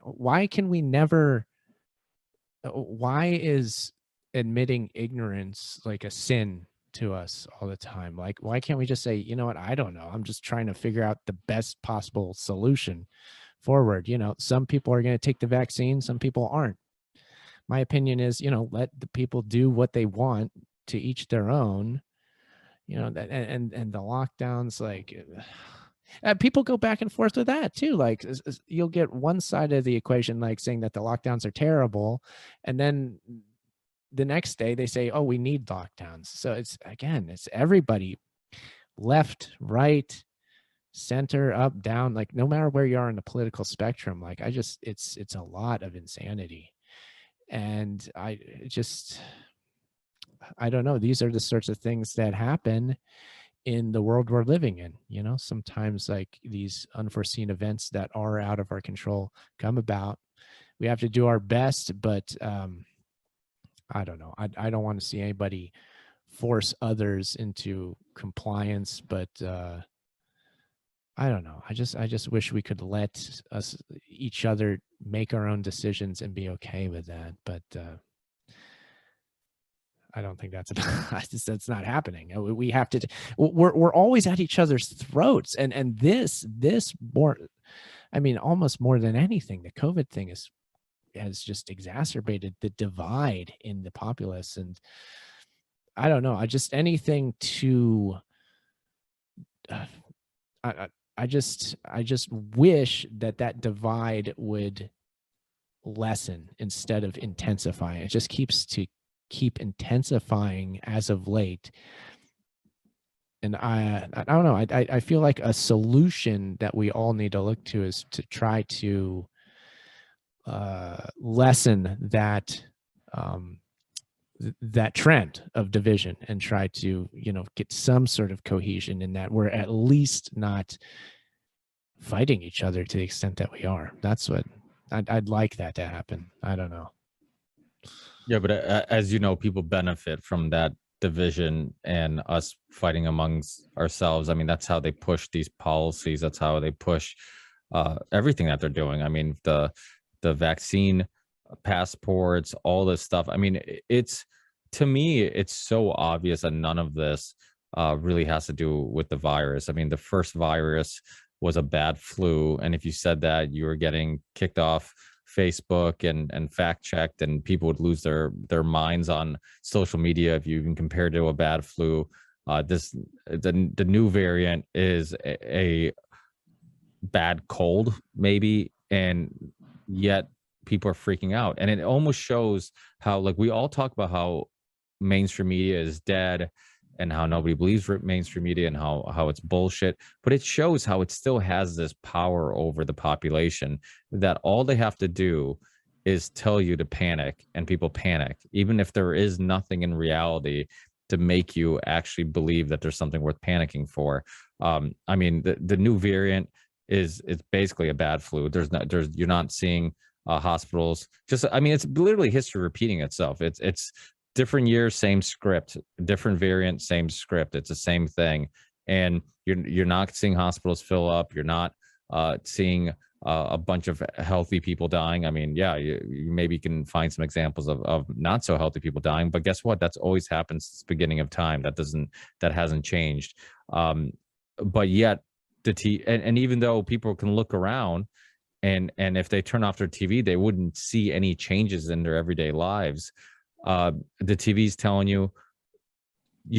why can we never, why is admitting ignorance like a sin to us all the time? Like, why can't we just say, you know what? I don't know. I'm just trying to figure out the best possible solution forward. You know, some people are going to take the vaccine, some people aren't. My opinion is, you know, let the people do what they want, to each their own. You know, that, and the lockdowns, like, people go back and forth with that too. Like, you'll get one side of the equation like saying that the lockdowns are terrible, and then the next day they say, oh, we need lockdowns. So it's, again, it's everybody, left, right, center, up, down, like, no matter where you are in the political spectrum. Like, it's a lot of insanity. And I don't know. These are the sorts of things that happen in the world we're living in. You know, sometimes, like, these unforeseen events that are out of our control come about. We have to do our best, but I don't know. I don't want to see anybody force others into compliance, but I don't know. I just wish we could let each other make our own decisions and be okay with that. But I don't think that's that's not happening. We have to. We're always at each other's throats, and this more. I mean, almost more than anything, the COVID thing has just exacerbated the divide in the populace. And I don't know. I just anything to. I just wish that divide would lessen instead of intensify. It just keep intensifying as of late. And I don't know. I feel like a solution that we all need to look to is to try to lessen that that trend of division and try to, you know, get some sort of cohesion in that we're at least not fighting each other to the extent that we are. That's what I'd like that to happen. I don't know. Yeah, but as you know, people benefit from that division and us fighting amongst ourselves. I mean, that's how they push these policies. That's how they push everything that they're doing. I mean, the vaccine passports, all this stuff. I mean, it's, to me, it's so obvious that none of this really has to do with the virus. I mean, the first virus was a bad flu, and if you said that, you were getting kicked off Facebook and fact checked, and people would lose their minds on social media if you even compared it to a bad flu. The new variant is a bad cold, maybe, and yet people are freaking out. And it almost shows how, like, we all talk about how mainstream media is dead and how nobody believes mainstream media and how it's bullshit, but it shows how it still has this power over the population, that all they have to do is tell you to panic, and people panic, even if there is nothing in reality to make you actually believe that there's something worth panicking for. I mean, the new variant is it's basically a bad flu. You're not seeing hospitals. Just, I mean, it's literally history repeating itself. It's different year, same script, different variant, same script. It's the same thing, and you're not seeing hospitals fill up. You're not seeing a bunch of healthy people dying. I mean, yeah, you maybe can find some examples of not so healthy people dying, but guess what? That's always happened since the beginning of time. That hasn't changed. But yet and even though people can look around and if they turn off their TV, they wouldn't see any changes in their everyday lives. The TV's telling you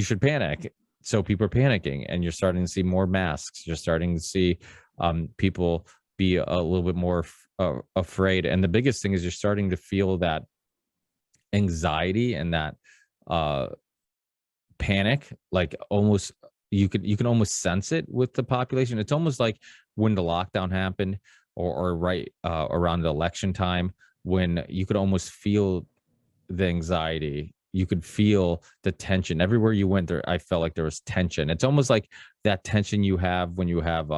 should panic. So people are panicking, and you're starting to see more masks. You're starting to see people be a little bit more afraid. And the biggest thing is you're starting to feel that anxiety and that panic, like almost you can almost sense it with the population. It's almost like when the lockdown happened, or right around the election time, when you could almost feel the anxiety. You could feel the tension everywhere you went there. I felt like there was tension. It's almost like that tension you have when you have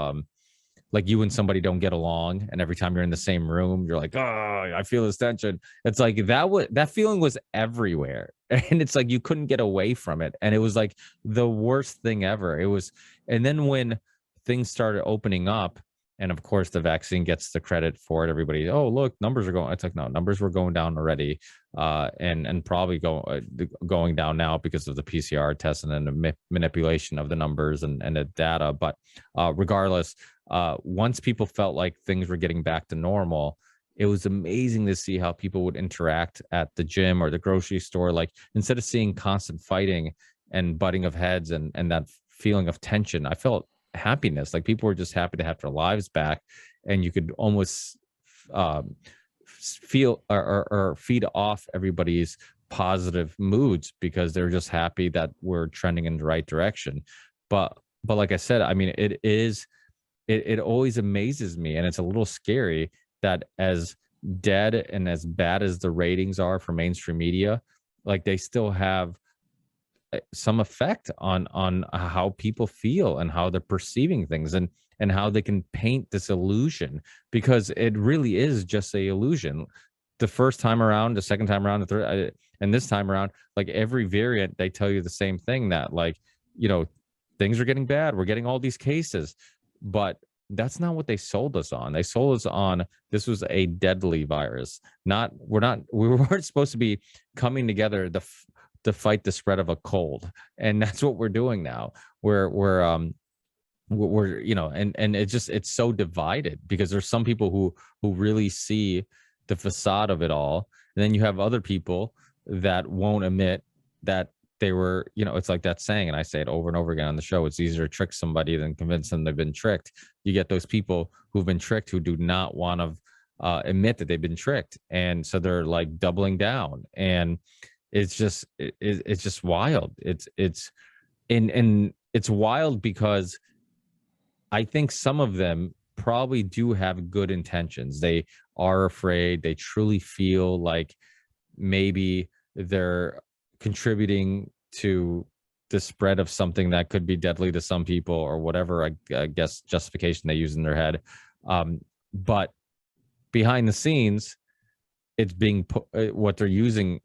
like you and somebody don't get along, and every time you're in the same room, you're like, oh, I feel this tension. It's like that feeling was everywhere, and it's like you couldn't get away from it, and it was like the worst thing ever. It was, and then when things started opening up, and of course the vaccine gets the credit for it. Everybody, oh look, numbers are going. It's like, no, numbers were going down already, and probably going down now because of the PCR test and then the manipulation of the numbers and the data. But regardless, once people felt like things were getting back to normal, it was amazing to see how people would interact at the gym or the grocery store. Like, instead of seeing constant fighting and butting of heads and that feeling of tension, I felt happiness. Like, people were just happy to have their lives back, and you could almost feel or feed off everybody's positive moods because they're just happy that we're trending in the right direction. But like I said, I mean, it always amazes me, and it's a little scary that as dead and as bad as the ratings are for mainstream media, like, they still have some effect on how people feel and how they're perceiving things, and how they can paint this illusion, because it really is just a illusion. The first time around, the second time around, the third, and this time around, like, every variant, they tell you the same thing, that, like, you know, things are getting bad, we're getting all these cases. But that's not what they sold us on. They sold us on this was a deadly virus. We weren't supposed to be coming together to fight the spread of a cold, and that's what we're doing now. We're you know, and it's so divided, because there's some people who really see the facade of it all, and then you have other people that won't admit that they were, you know, it's like that saying, and I say it over and over again on the show, it's easier to trick somebody than convince them they've been tricked. You get those people who've been tricked who do not want to admit that they've been tricked, and so they're like doubling down, and it's just wild. It's wild because I think some of them probably do have good intentions. They are afraid. They truly feel like maybe they're contributing to the spread of something that could be deadly to some people, or whatever, I guess, justification they use in their head. But behind the scenes, it's being what they're using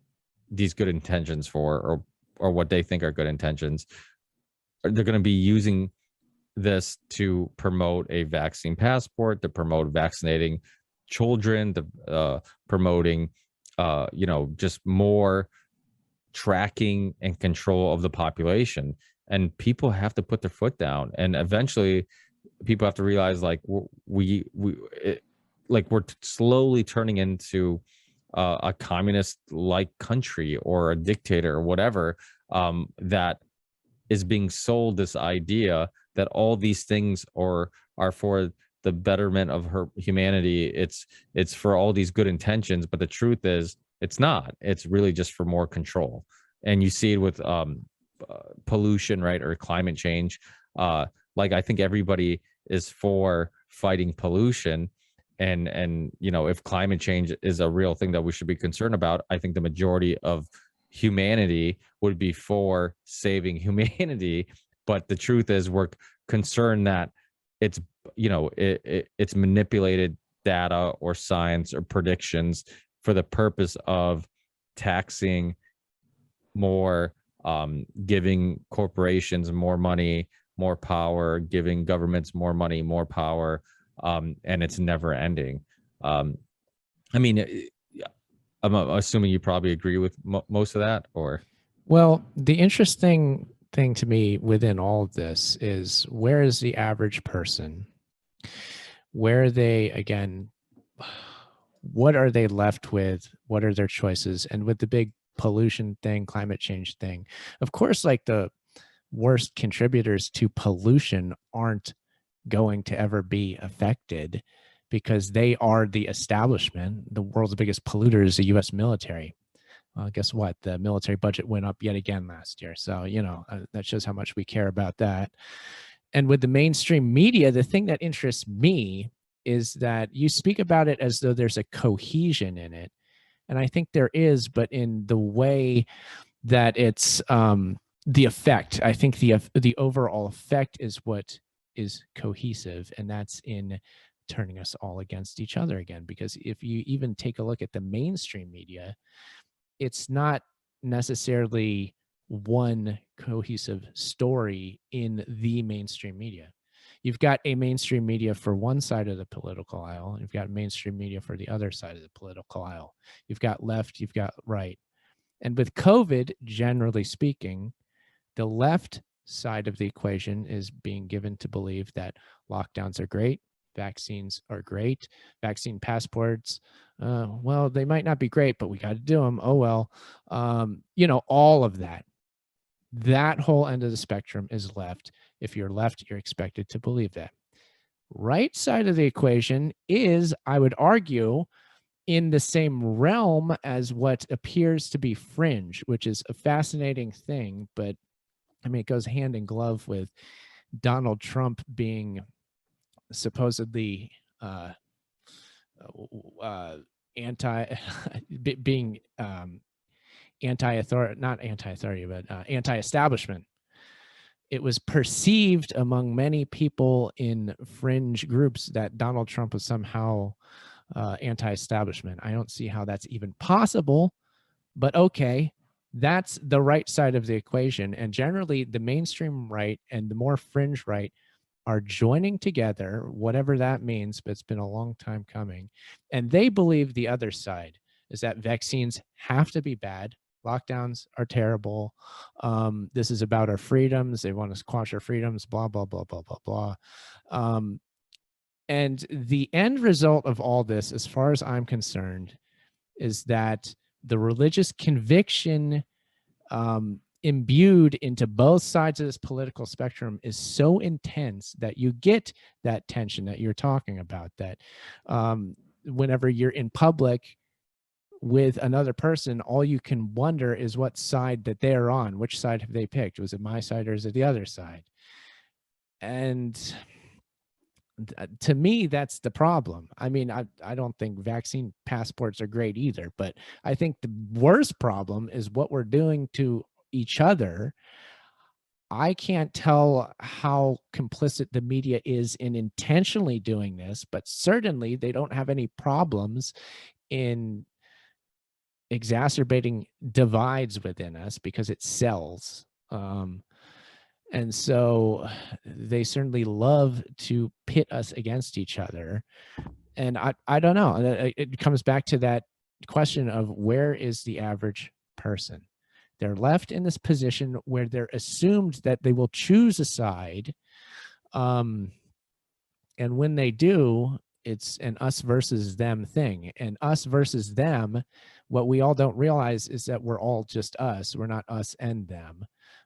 these good intentions for, or what they think are good intentions. They're going to be using this to promote a vaccine passport, to promote vaccinating children, to promoting you know, just more tracking and control of the population. And people have to put their foot down, and eventually people have to realize, like, we're slowly turning into a communist like country, or a dictator, or whatever, that is being sold this idea that all these things are for the betterment of humanity. It's for all these good intentions, but the truth is it's not. It's really just for more control. And you see it with pollution, right, or climate change. Like, I think everybody is for fighting pollution, And you know, if climate change is a real thing that we should be concerned about, I think the majority of humanity would be for saving humanity. But the truth is, we're concerned that it's, you know, it's manipulated data or science or predictions for the purpose of taxing more, giving corporations more money, more power, giving governments more money, more power, and it's never ending. Um, I mean, I'm assuming you probably agree with most of that, or? Well, the interesting thing to me within all of this is, where is the average person? Where are they, again, what are they left with? What are their choices? And with the big pollution thing, climate change thing, of course, like, the worst contributors to pollution aren't going to ever be affected, because they are the establishment. The world's biggest polluter is the US military. Guess what? The military budget went up yet again last year. So, that shows how much we care about that. And with the mainstream media, the thing that interests me is that you speak about it as though there's a cohesion in it. And I think there is, but in the way that it's the effect. I think the overall effect is what is cohesive, and that's in turning us all against each other again. Because if you even take a look at the mainstream media, it's not necessarily one cohesive story in the mainstream media. You've got a mainstream media for one side of the political aisle. You've got mainstream media for the other side of the political aisle. You've got left, you've got right. And with COVID, generally speaking, the left side of the equation is being given to believe that lockdowns are great, vaccines are great, vaccine passports, well, they might not be great, but we got to do them. Oh, well, all of that. That whole end of the spectrum is left. If you're left, you're expected to believe that. Right side of the equation is, I would argue, in the same realm as what appears to be fringe, which is a fascinating thing. But I mean, it goes hand in glove with Donald Trump being supposedly anti being anti-authority, not anti-authority, but anti-establishment. It was perceived among many people in fringe groups that Donald Trump was somehow anti-establishment. I don't see how that's even possible, but okay, that's the right side of the equation. And generally, the mainstream right and the more fringe right are joining together, whatever that means, but it's been a long time coming. And they believe the other side is that vaccines have to be bad. Lockdowns are terrible. This is about our freedoms. They want to squash our freedoms, blah, blah, blah, blah, blah, blah. And the end result of all this, as far as I'm concerned, is that the religious conviction imbued into both sides of this political spectrum is so intense that you get that tension that you're talking about, that whenever you're in public with another person, all you can wonder is what side that they're on. Which side have they picked? Was it my side or is it the other side? And to me, that's the problem. I mean, I don't think vaccine passports are great either, but I think the worst problem is what we're doing to each other. I can't tell how complicit the media is in intentionally doing this, but certainly they don't have any problems in exacerbating divides within us because it sells. And so they certainly love to pit us against each other. And I don't know. It comes back to that question of, where is the average person? They're left in this position where they're assumed that they will choose a side. And when they do, it's an us versus them thing. And us versus them, what we all don't realize is that we're all just us. We're not us and them.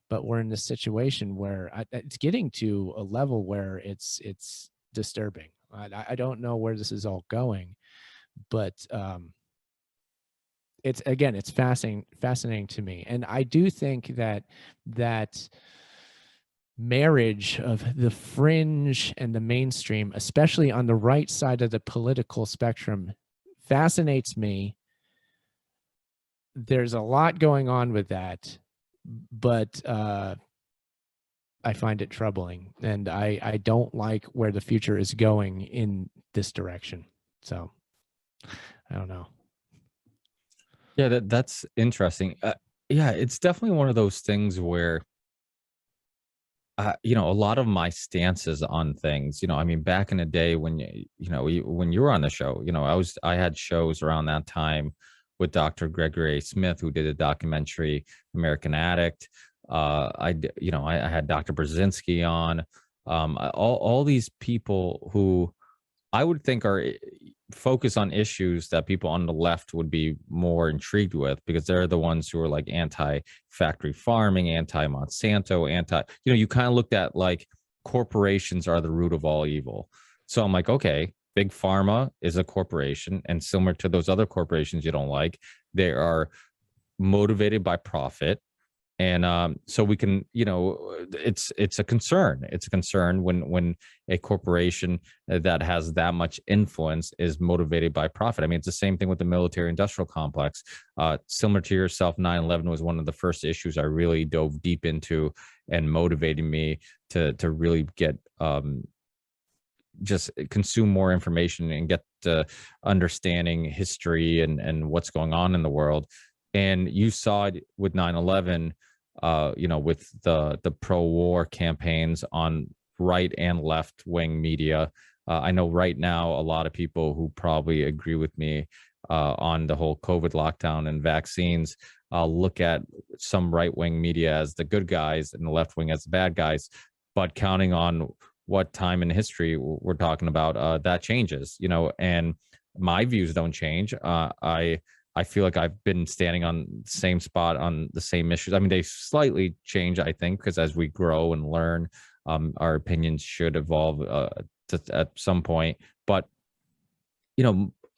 But we're in this situation where it's getting to a level where it's disturbing. I don't know where this is all going, but it's fascinating to me. And I do think that marriage of the fringe and the mainstream, especially on the right side of the political spectrum, fascinates me. There's a lot going on with that, but I find it troubling, and I don't like where the future is going in this direction. So I don't know. Yeah, that's interesting. Yeah, it's definitely one of those things where you know, a lot of my stances on things, you know, I mean, back in the day when when you were on the show, you know, I had shows around that time with Dr. Gregory A. Smith, who did a documentary, American Addict. I had Dr. Brzezinski on, all these people who I would think are focus on issues that people on the left would be more intrigued with, because they're the ones who are like anti-factory farming, anti-Monsanto, you kind of looked at like corporations are the root of all evil. So I'm like, okay, big pharma is a corporation, and similar to those other corporations you don't like, they are motivated by profit. And so we can, it's a concern. It's a concern when a corporation that has that much influence is motivated by profit. I mean, it's the same thing with the military industrial complex. Similar to yourself, 9/11 was one of the first issues I really dove deep into and motivated me to really get just consume more information and get understanding history and what's going on in the world. And you saw it with 9/11, with the pro-war campaigns on right and left wing media. I know right now a lot of people who probably agree with me on the whole COVID lockdown and vaccines look at some right wing media as the good guys and the left wing as the bad guys. But counting on what time in history we're talking about, that changes, and my views don't change. I feel like I've been standing on the same spot on the same issues. I mean, they slightly change, I think, because as we grow and learn, our opinions should evolve at some point. But,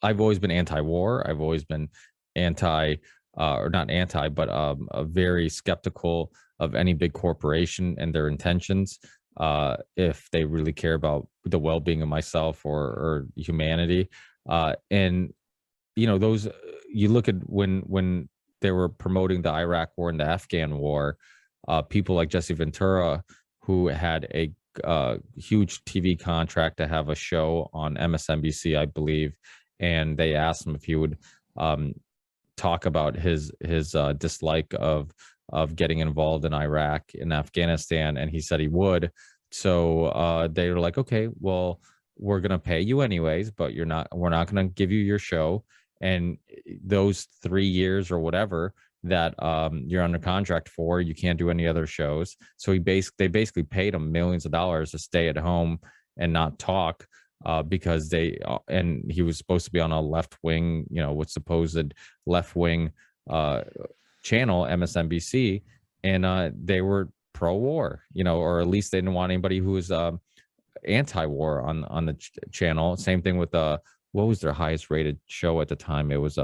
I've always been anti-war. I've always been or not anti, but very skeptical of any big corporation and their intentions, if they really care about the well-being of myself or humanity. And those, you look at when they were promoting the Iraq war and the Afghan war, people like Jesse Ventura, who had a huge TV contract to have a show on MSNBC, I believe, and they asked him if he would talk about his dislike of getting involved in Iraq and Afghanistan, and he said he would. So they were like, okay, well, we're gonna pay you anyways, but we're not gonna give you your show. And those 3 years or whatever that you're under contract for, you can't do any other shows. So they basically paid him millions of dollars to stay at home and not talk, because and he was supposed to be on a left wing, what's supposed left wing channel, MSNBC, and they were pro-war, or at least they didn't want anybody who was anti-war on the channel. Same thing with what was their highest rated show at the time? It was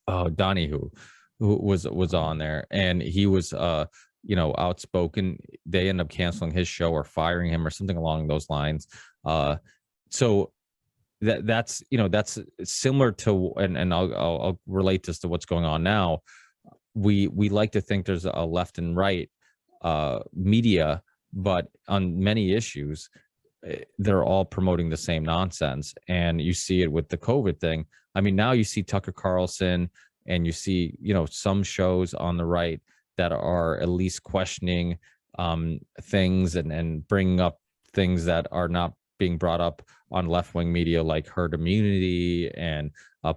Donahue, who was on there, and he was outspoken. They ended up canceling his show or firing him or something along those lines. So that's similar to, and I'll relate this to what's going on now. We like to think there's a left and right media, but on many issues, they're all promoting the same nonsense. And you see it with the COVID thing. I mean, now you see Tucker Carlson, and you see, some shows on the right that are at least questioning things and bringing up things that are not being brought up on left-wing media, like herd immunity and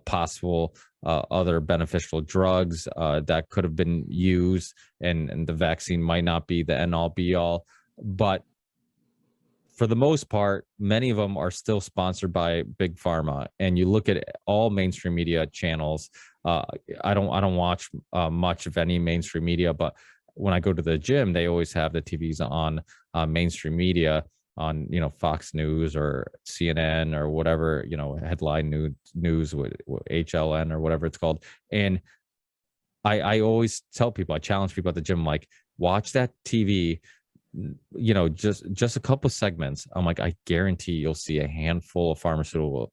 possible other beneficial drugs that could have been used, and the vaccine might not be the end all be all. But for the most part, many of them are still sponsored by big pharma. And you look at all mainstream media channels. I don't watch much of any mainstream media, but when I go to the gym, they always have the TVs on mainstream media, on Fox News or CNN or whatever, headline news with HLN or whatever it's called. And I always tell people, I challenge people at the gym, like, watch that TV you know, just a couple segments, I'm like, I guarantee you'll see a handful of pharmaceutical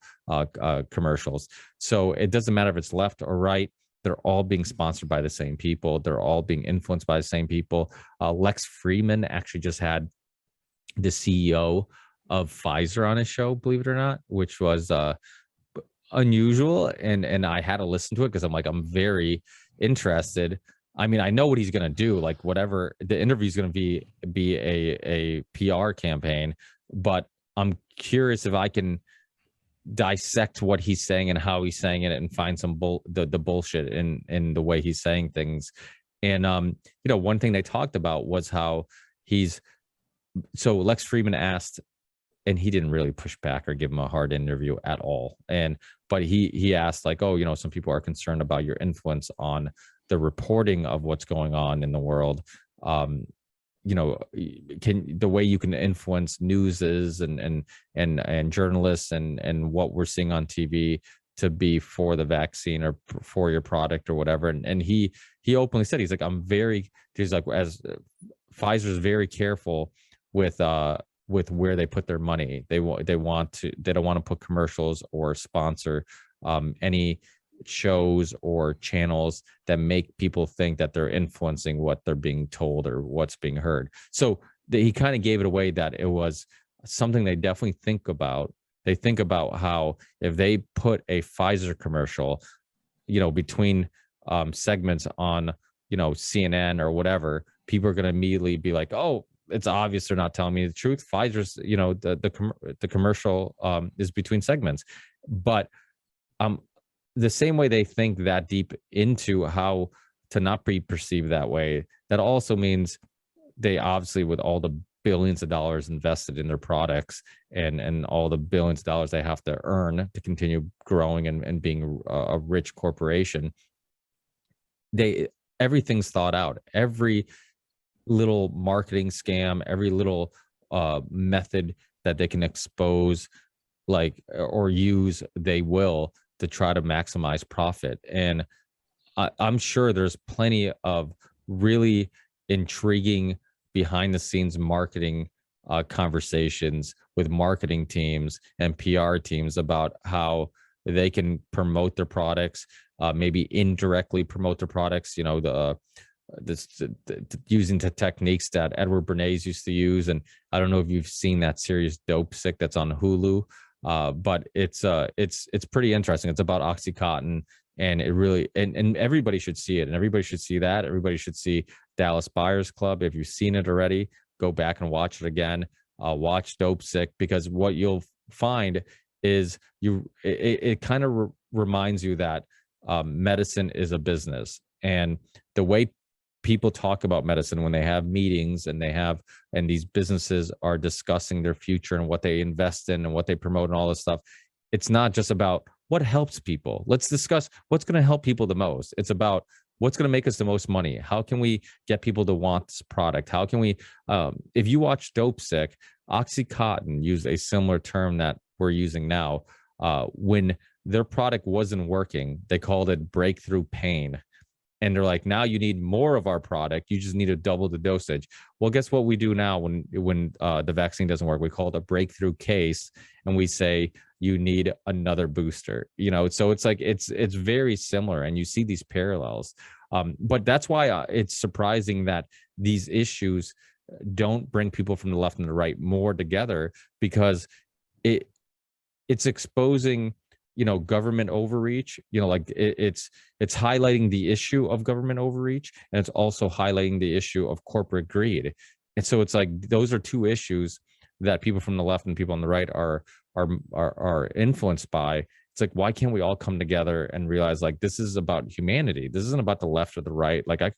commercials. So it doesn't matter if it's left or right. They're all being sponsored by the same people. They're all being influenced by the same people. Lex Friedman actually just had the CEO of Pfizer on his show, believe it or not, which was unusual. And I had to listen to it because I'm like, I'm very interested. I mean, I know what he's gonna do. Like whatever the interview is gonna be a PR campaign, but I'm curious if I can dissect what he's saying and how he's saying it and find some the bullshit in the way he's saying things. And you know, one thing they talked about was how he's so Lex Friedman asked, and he didn't really push back or give him a hard interview at all. And but he asked like, oh, you know, some people are concerned about your influence on the reporting of what's going on in the world. You know, can the way you can influence news is and journalists and what we're seeing on TV to be for the vaccine or for your product or whatever. And he openly said, he's like, he's like, as Pfizer is very careful with where they put their money. They don't want to put commercials or sponsor any shows or channels that make people think that they're influencing what they're being told or what's being heard. So he kind of gave it away that it was something they definitely think about. They think about how if they put a Pfizer commercial, you know, between segments on, you know, CNN or whatever, people are going to immediately be like, oh, it's obvious they're not telling me the truth. Pfizer's, you know, the commercial is between segments. But the same way they think that deep into how to not be perceived that way, that also means they obviously, with all the billions of dollars invested in their products and all the billions of dollars they have to earn to continue growing and being a rich corporation, everything's thought out. Every little marketing scam, every little method that they can expose, like, or use, they will, to try to maximize profit. And I'm sure there's plenty of really intriguing behind the scenes marketing conversations with marketing teams and PR teams about how they can promote their products, maybe indirectly promote their products, you know, using the techniques that Edward Bernays used to use. And I don't know if you've seen that series Dope Sick that's on Hulu, but it's pretty interesting. It's about OxyContin, and it really and everybody should see it, and everybody should see that. Everybody should see Dallas Buyers Club. If you've seen it already, go back and watch it again. Watch Dope Sick, because what you'll find is it kind of reminds you that medicine is a business, and the way people talk about medicine when they have meetings and these businesses are discussing their future and what they invest in and what they promote and all this stuff, it's not just about what helps people. Let's discuss what's going to help people the most. It's about what's going to make us the most money. How can we get people to want this product? How can we, if you watch Dope Sick, OxyContin used a similar term that we're using now. When their product wasn't working, they called it breakthrough pain. And they're like, now you need more of our product. You just need to double the dosage. Well, guess what we do now when the vaccine doesn't work? We call it a breakthrough case, and we say you need another booster. You know, so it's like it's very similar, and you see these parallels. But that's why it's surprising that these issues don't bring people from the left and the right more together, because it's exposing, you know, government overreach. You know, like it's highlighting the issue of government overreach, and it's also highlighting the issue of corporate greed. And so it's like those are two issues that people from the left and people on the right are influenced by. It's like, why can't we all come together and realize, like, this is about humanity? This isn't about the left or the right. Like, I'm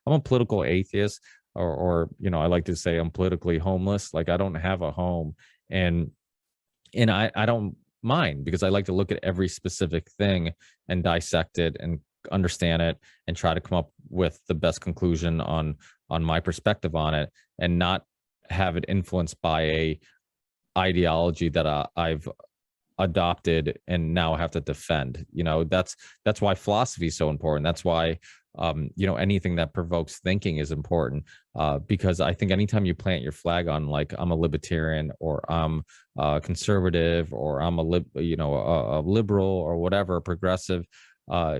a political atheist, or you know, I like to say I'm politically homeless. Like, I don't have a home, and I don't mind, because I like to look at every specific thing and dissect it and understand it and try to come up with the best conclusion on my perspective on it, and not have it influenced by a ideology that I've adopted and now have to defend. You know, that's why philosophy is so important. That's why anything that provokes thinking is important, because I think anytime you plant your flag on, like, I'm a libertarian, or I'm conservative, or I'm a liberal, or whatever, progressive, uh,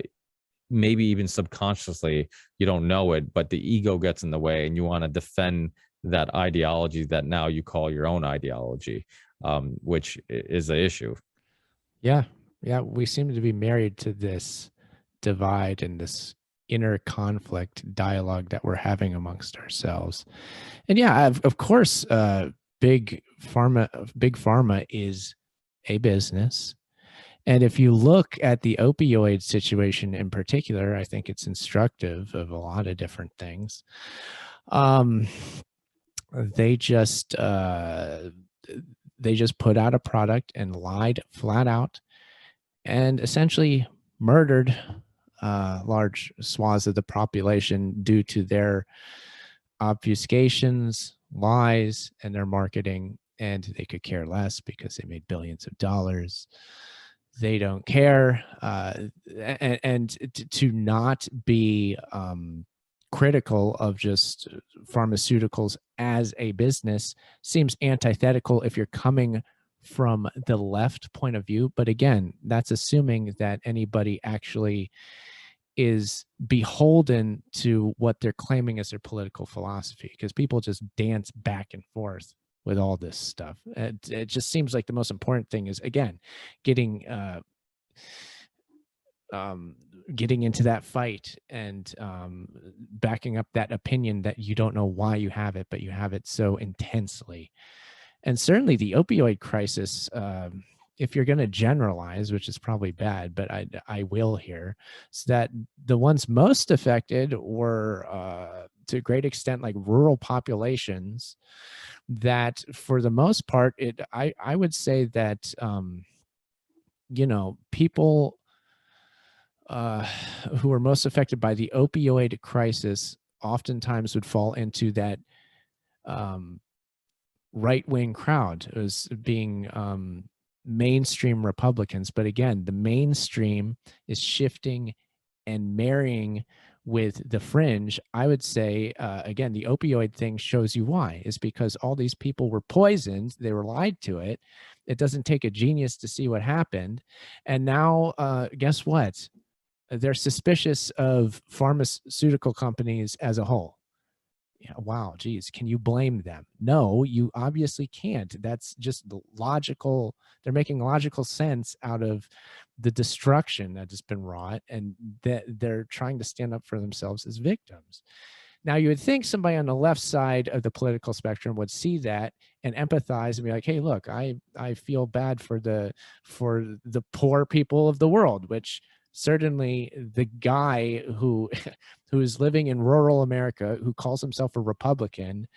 maybe even subconsciously you don't know it, but the ego gets in the way, and you want to defend that ideology that now you call your own ideology, which is the issue. Yeah. Yeah. We seem to be married to this divide and this inner conflict dialogue that we're having amongst ourselves. And yeah, of course, big pharma is a business. And if you look at the opioid situation in particular, I think it's instructive of a lot of different things. Um, they just put out a product and lied flat out and essentially murdered large swaths of the population due to their obfuscations, lies, and their marketing. And they could care less because they made billions of dollars. They don't care. And to not be critical of just pharmaceuticals as a business seems antithetical if you're coming from the left point of view. But again, that's assuming that anybody actually is beholden to what they're claiming as their political philosophy, because people just dance back and forth with all this stuff. It just seems like the most important thing is, again, getting into that fight and backing up that opinion that you don't know why you have it, but you have it so intensely. And certainly the opioid crisis, if you're going to generalize, which is probably bad, but I will here, is that the ones most affected were to a great extent like rural populations that, for the most part, I would say that people who are most affected by the opioid crisis oftentimes would fall into that right-wing crowd as being mainstream Republicans. But again, the mainstream is shifting and marrying with the fringe. I would say, again, the opioid thing shows you why. Is because all these people were poisoned. They were lied to it. It doesn't take a genius to see what happened. And now, guess what? They're suspicious of pharmaceutical companies as a whole. Yeah, wow, geez, can you blame them? No, you obviously can't. That's just the logical. They're making logical sense out of the destruction that has been wrought, and that they're trying to stand up for themselves as victims. Now, you would think somebody on the left side of the political spectrum would see that and empathize and be like, "Hey, look, I feel bad for the poor people of the world," which certainly the guy who is living in rural America, who calls himself a Republican,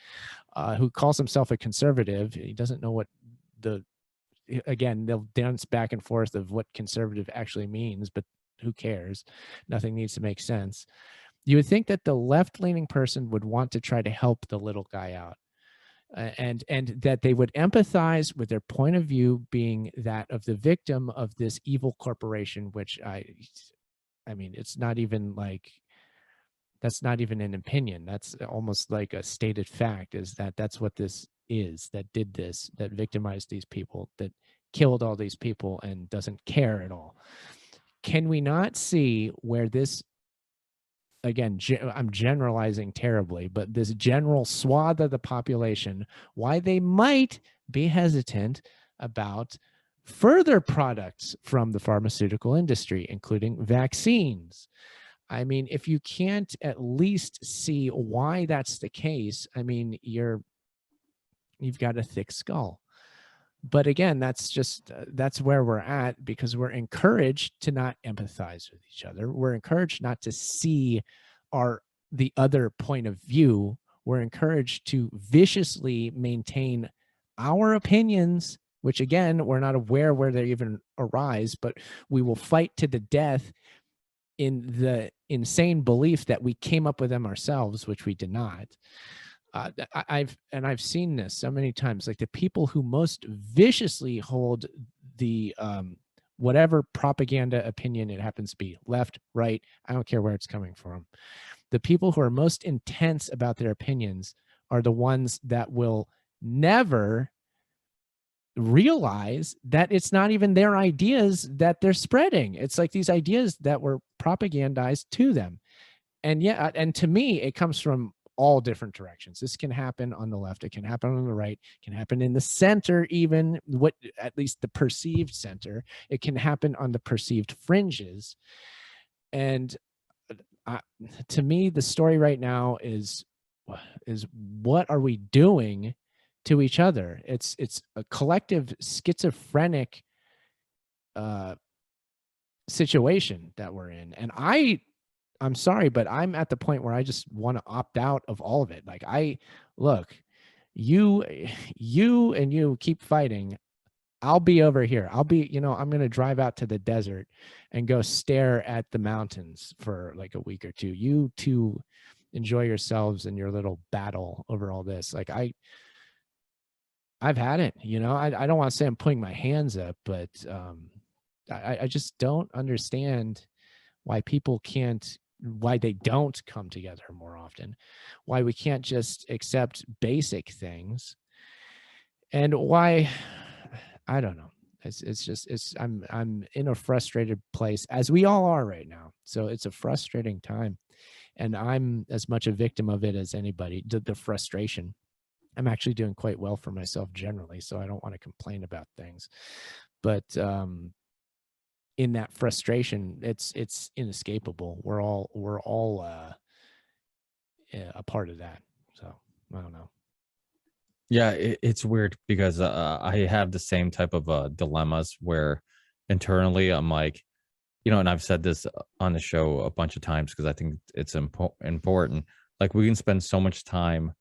who calls himself a conservative, he doesn't know what again, they'll dance back and forth of what conservative actually means, but who cares? Nothing needs to make sense. You would think that the left-leaning person would want to try to help the little guy out. And that they would empathize with their point of view being that of the victim of this evil corporation, which I mean, it's not even like, that's not even an opinion. That's almost like a stated fact, is that that's what this is, that did this, that victimized these people, that killed all these people and doesn't care at all. Can we not see where this, again, I'm generalizing terribly, but this general swath of the population, why they might be hesitant about further products from the pharmaceutical industry, including vaccines? I mean, if you can't at least see why that's the case, I mean, you've got a thick skull. But again, that's just that's where we're at, because we're encouraged to not empathize with each other. We're encouraged not to see the other point of view. We're encouraged to viciously maintain our opinions, which again, we're not aware where they even arise, but we will fight to the death in the insane belief that we came up with them ourselves, which we did not. I've seen this so many times. Like, the people who most viciously hold the whatever propaganda opinion it happens to be, left, right, I don't care where it's coming from. The people who are most intense about their opinions are the ones that will never realize that it's not even their ideas that they're spreading. It's like these ideas that were propagandized to them. And yeah, and to me, it comes from all different directions. This can happen on the left, it can happen on the right, it can happen in the center, even what at least the perceived center. It can happen on the perceived fringes. And to me, the story right now is what are we doing to each other? It's a collective schizophrenic situation that we're in. And I'm sorry, but I'm at the point where I just want to opt out of all of it. Like, look, you keep fighting. I'll be over here. I'm going to drive out to the desert and go stare at the mountains for like a week or two. You two enjoy yourselves in your little battle over all this. Like, I've had it, I don't want to say I'm putting my hands up, but I just don't understand why why they don't come together more often, why we can't just accept basic things, and why, I don't know. I'm in a frustrated place, as we all are right now. So it's a frustrating time, and I'm as much a victim of it as anybody. The frustration. I'm actually doing quite well for myself generally, so I don't want to complain about things. But in that frustration, it's inescapable. We're all a part of that. So I don't know. Yeah, it's weird because I have the same type of dilemmas where internally I'm like, and I've said this on the show a bunch of times because I think it's important. Like, we can spend so much time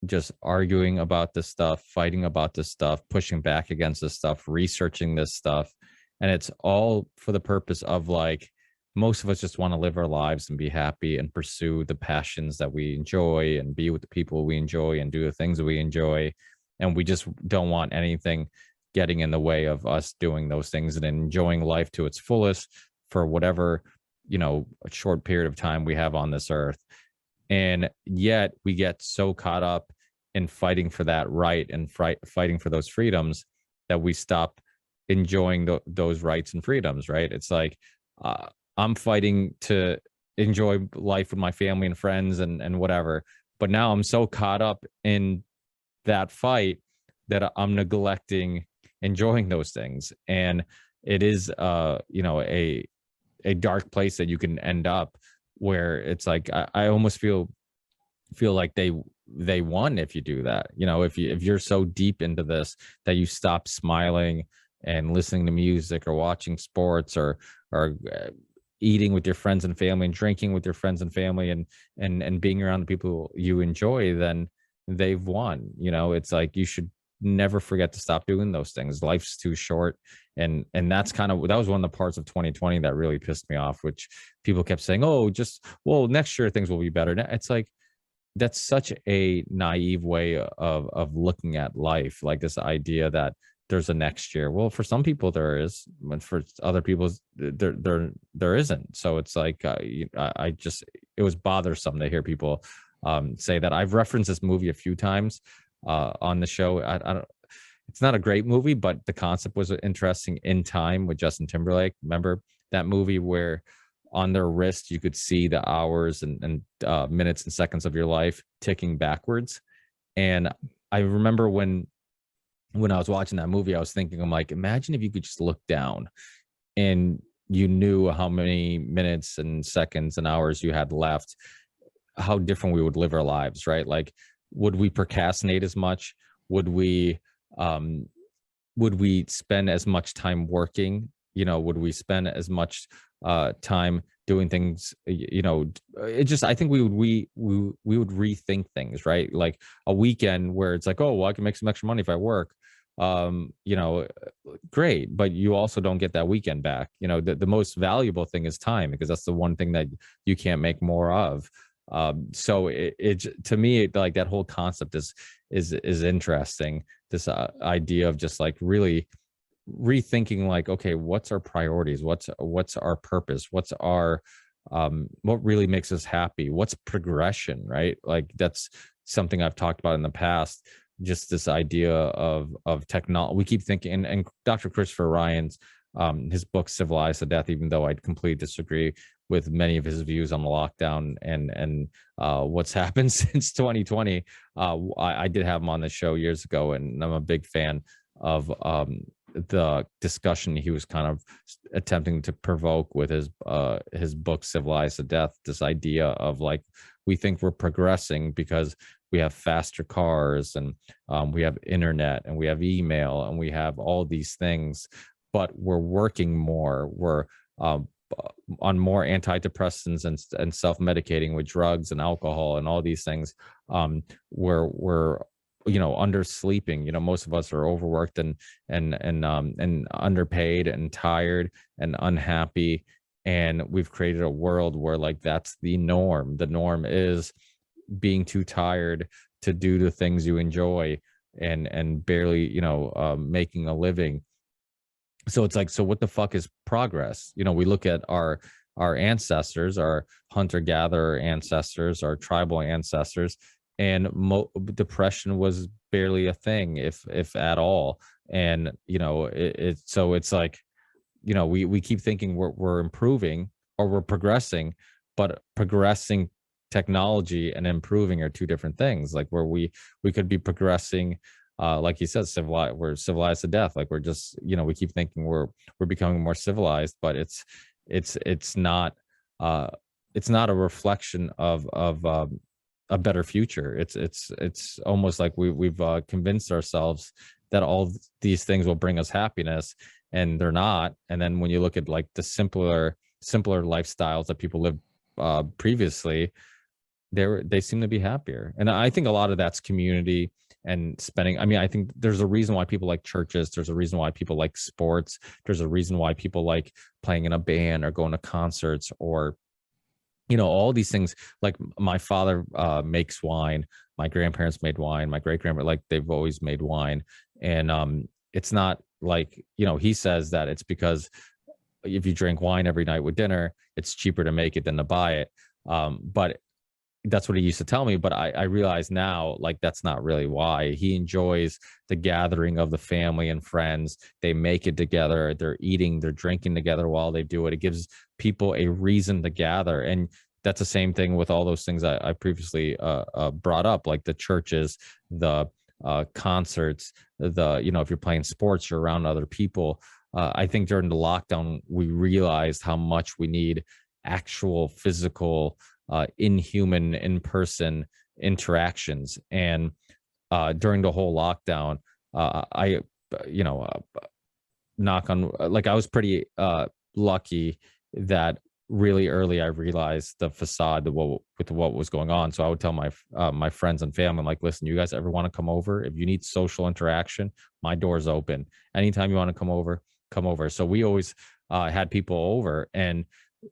just arguing about this stuff, fighting about this stuff, pushing back against this stuff, researching this stuff. And it's all for the purpose of, like, most of us just want to live our lives and be happy and pursue the passions that we enjoy and be with the people we enjoy and do the things that we enjoy. And we just don't want anything getting in the way of us doing those things and enjoying life to its fullest for whatever, a short period of time we have on this earth. And yet we get so caught up in fighting for that right and fighting for those freedoms that we stop enjoying those rights and freedoms, right? It's like, I'm fighting to enjoy life with my family and friends and whatever. But now I'm so caught up in that fight that I'm neglecting enjoying those things. And it is, a dark place that you can end up, where it's like, I almost feel like they won if you do that. If you're so deep into this that you stop smiling and listening to music or watching sports or eating with your friends and family and drinking with your friends and family and being around the people you enjoy, then they've won. It's like, you should never forget to stop doing those things. Life's too short. And that was one of the parts of 2020 that really pissed me off, which people kept saying, next year things will be better. It's like, that's such a naive way of looking at life. Like, this idea that there's a next year. Well, for some people there is, but for other people there isn't. So it's like, it was bothersome to hear people say that. I've referenced this movie a few times on the show. I don't. It's not a great movie, but the concept was interesting. In Time with Justin Timberlake. Remember that movie where on their wrist you could see the hours and minutes and seconds of your life ticking backwards? And I remember when I was watching that movie, I was thinking, I'm like, imagine if you could just look down and you knew how many minutes and seconds and hours you had left, how different we would live our lives, right? Like, would we procrastinate as much? Would we spend as much time working? Would we spend as much time doing things? I think we would rethink things, right? Like a weekend where it's like, oh, well, I can make some extra money if I work. Great, but you also don't get that weekend back. The most valuable thing is time, because that's the one thing that you can't make more of. So it to me, like, that whole concept is interesting. This idea of just like really rethinking, like, okay, what's our priorities, what's our purpose, what's our what really makes us happy, what's progression, right? Like that's something I've talked about in the past, just this idea of technology. We keep thinking, and Dr. Christopher Ryan's his book Civilized to Death, even though I completely disagree with many of his views on the lockdown and what's happened since 2020. I did have him on the show years ago, and I'm a big fan of the discussion he was kind of attempting to provoke with his book Civilized to Death. This idea of like, we think we're progressing because we have faster cars, and we have internet, and we have email, and we have all these things, but we're working more. We're on more antidepressants and self-medicating with drugs and alcohol and all these things. We're undersleeping. Most of us are overworked and underpaid and tired and unhappy, and we've created a world where like that's the norm. The norm is being too tired to do the things you enjoy and barely making a living. So it's like, so what the fuck is progress? We look at our ancestors, our hunter-gatherer ancestors, our tribal ancestors, and depression was barely a thing, if at all. And so it's like, we keep thinking we're improving or we're progressing, but progressing technology and improving are two different things. Like where we could be progressing, like you said, we're civilized to death. Like we're just, we keep thinking we're becoming more civilized, but it's not a reflection of a better future. It's almost like we've convinced ourselves that all these things will bring us happiness, and they're not. And then when you look at like the simpler lifestyles that people lived previously, they seem to be happier. And I think a lot of that's community and spending. I mean, I think there's a reason why people like churches. There's a reason why people like sports. There's a reason why people like playing in a band or going to concerts, or all these things. Like my father makes wine. My grandparents made wine. My great grandparents, like they've always made wine. And it's not like, he says that it's because if you drink wine every night with dinner, it's cheaper to make it than to buy it. But that's what he used to tell me. But I realize now, like, that's not really why. He enjoys the gathering of the family and friends. They make it together. They're eating, they're drinking together while they do it. It gives people a reason to gather. And that's the same thing with all those things I previously brought up, like the churches, the concerts, if you're playing sports, you're around other people. I think during the lockdown, we realized how much we need actual physical inhuman, in-person interactions. And during the whole lockdown, I knock on, like, I was pretty lucky that really early I realized the facade with what was going on. So I would tell my friends and family, I'm like, listen, you guys ever want to come over? If you need social interaction, my door's open. Anytime you want to come over, come over. So we always had people over. And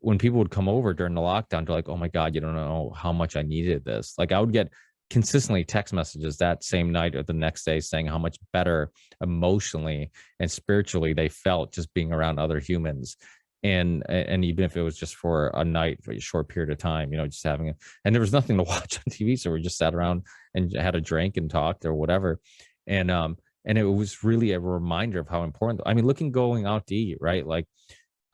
when people would come over during the lockdown, they're like, oh my God, you don't know how much I needed this. Like I would get consistently text messages that same night or the next day saying how much better emotionally and spiritually they felt just being around other humans. And even if it was just for a night, for a short period of time, just having it. And there was nothing to watch on TV. So we just sat around and had a drink and talked or whatever. And it was really a reminder of how important, I mean, going out to eat, right? Like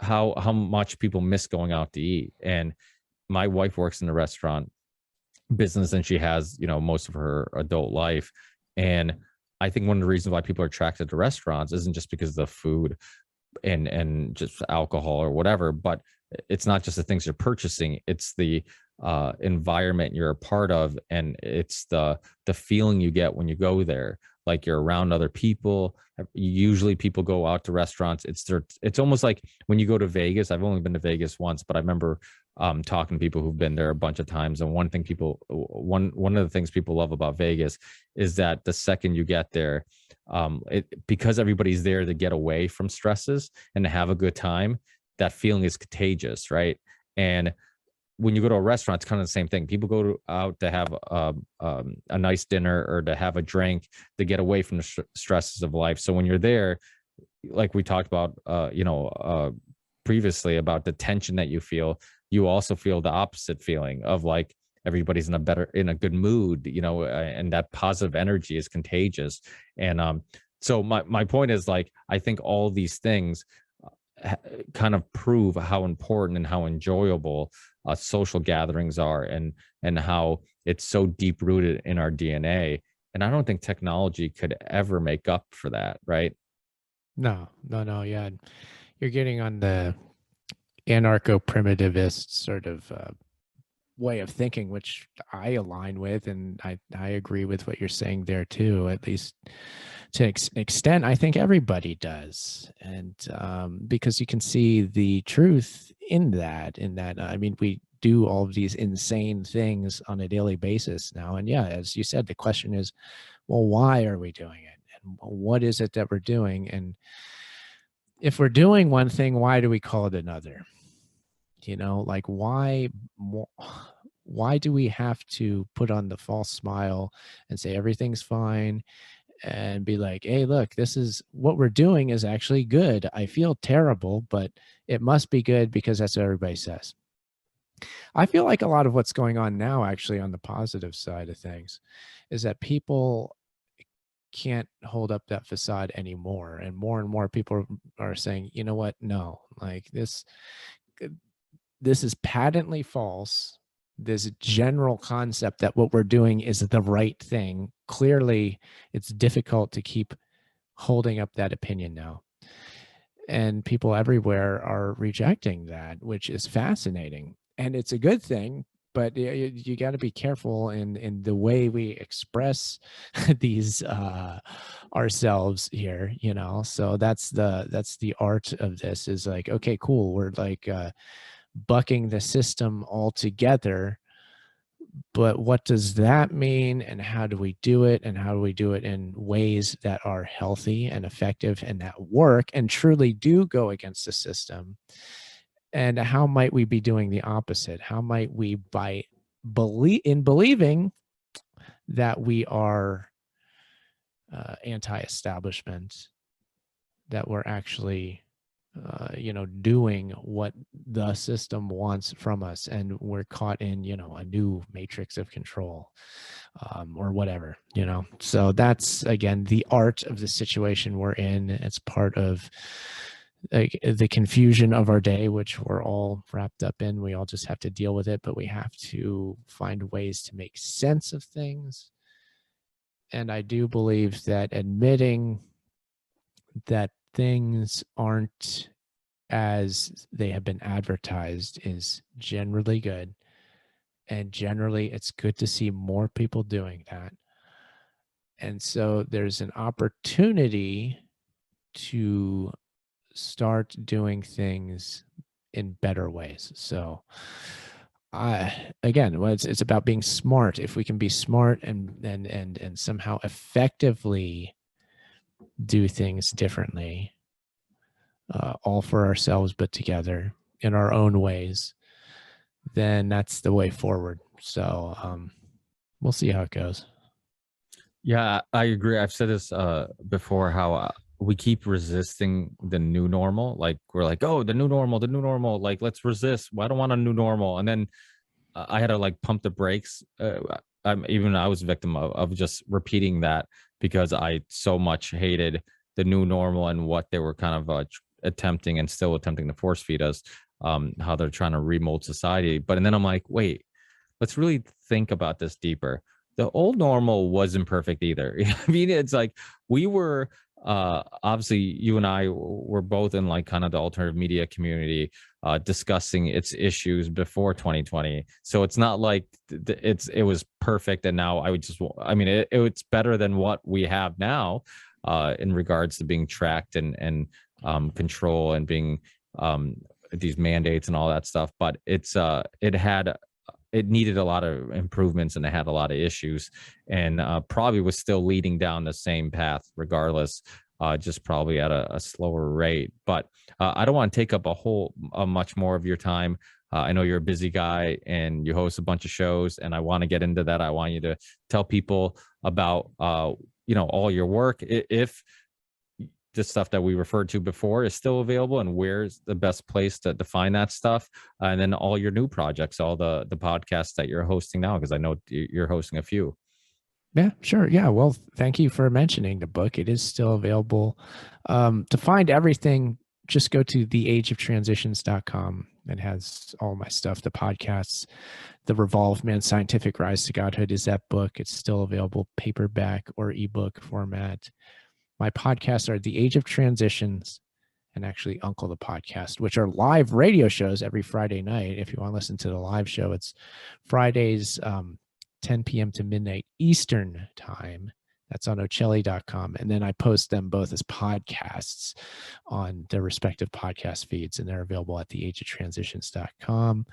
how much people miss going out to eat. And my wife works in the restaurant business, and she has, most of her adult life. And I think one of the reasons why people are attracted to restaurants isn't just because of the food and just alcohol or whatever, but it's not just the things you're purchasing, it's the environment you're a part of, and it's the feeling you get when you go there. Like you're around other people. Usually people go out to restaurants. It's almost like when you go to Vegas. I've only been to Vegas once, but I remember talking to people who've been there a bunch of times. And one of the things people love about Vegas is that the second you get there, because everybody's there to get away from stresses and to have a good time, that feeling is contagious, right? And when you go to a restaurant, it's kind of the same thing. People go out to have a nice dinner or to have a drink to get away from the stresses of life. So when you're there, like we talked about, previously, about the tension that you feel, you also feel the opposite feeling of like everybody's in a good mood, and that positive energy is contagious. And so my point is, like, I think all these things kind of prove how important and how enjoyable social gatherings are, and how it's so deep rooted in our DNA. And I don't think technology could ever make up for that, right? No, no, no. Yeah. You're getting on the anarcho-primitivist sort of way of thinking, which I align with, and I agree with what you're saying there too. At least to an extent, I think everybody does, and because you can see the truth in that. I mean, we do all of these insane things on a daily basis now, and yeah, as you said, the question is, well, why are we doing it, and what is it that we're doing, and if we're doing one thing, why do we call it another? Like, why do we have to put on the false smile and say everything's fine, and be like, hey, look, this is what we're doing is actually good. I feel terrible, but it must be good because that's what everybody says. I feel like a lot of what's going on now, actually, on the positive side of things, is that people can't hold up that facade anymore, and more people are saying, you know what, no, like this is patently false. This general concept that what we're doing is the right thing, clearly it's difficult to keep holding up that opinion now. And people everywhere are rejecting that, which is fascinating. And it's a good thing, but you got to be careful in the way we express these ourselves here, so that's the art of this, is like, okay, cool, we're like bucking the system altogether, but what does that mean, and how do we do it, and how do we do it in ways that are healthy and effective and that work and truly do go against the system? And how might we be doing the opposite? How might we, by believing that we are anti-establishment, that we're actually doing what the system wants from us, and we're caught in, a new matrix of control, or whatever, So that's, again, the art of the situation we're in. It's part of the confusion of our day, which we're all wrapped up in. We all just have to deal with it, but we have to find ways to make sense of things. And I do believe that admitting that things aren't as they have been advertised is generally good. And generally, it's good to see more people doing that. And so there's an opportunity to start doing things in better ways. So again, it's about being smart. If we can be smart and somehow effectively do things differently, all for ourselves, but together in our own ways, then that's the way forward. So we'll see how it goes. Yeah, I agree. I've said this before, how we keep resisting the new normal. Like, we're like, oh, the new normal. Like, let's resist. Well, I don't want a new normal. And then I had to like pump the brakes. I was a victim of just repeating that, because I so much hated the new normal and what they were kind of attempting and still attempting to force feed us, how they're trying to remold society. And then I'm like, wait, let's really think about this deeper. The old normal wasn't perfect either. I mean, it's like, we were obviously, you and I were both in like kind of the alternative media community, discussing its issues before 2020. So it's not like it was perfect, and now it's better than what we have now, in regards to being tracked and control, and being these mandates and all that stuff. But it needed a lot of improvements, and it had a lot of issues, and probably was still leading down the same path regardless, just probably at a slower rate. But I don't want to take up much more of your time. I know you're a busy guy and you host a bunch of shows, and I want to get into that. I want you to tell people about all your work. If this stuff that we referred to before is still available, and where's the best place to find that stuff, and then all your new projects, all the podcasts that you're hosting now, because I know you're hosting a few. Yeah, sure. Yeah. Well, thank you for mentioning the book. It is still available. To find everything, just go to theageoftransitions.com. It has all my stuff, the podcasts, the Revolve Man's Scientific Rise to Godhood is that book. It's still available, paperback or ebook format. My podcasts are The Age of Transitions and actually Uncle the Podcast, which are live radio shows every Friday night. If you want to listen to the live show, it's Fridays, 10 p.m. to midnight Eastern time. That's on ocelli.com. And then I post them both as podcasts on their respective podcast feeds, and they're available at theageoftransitions.com.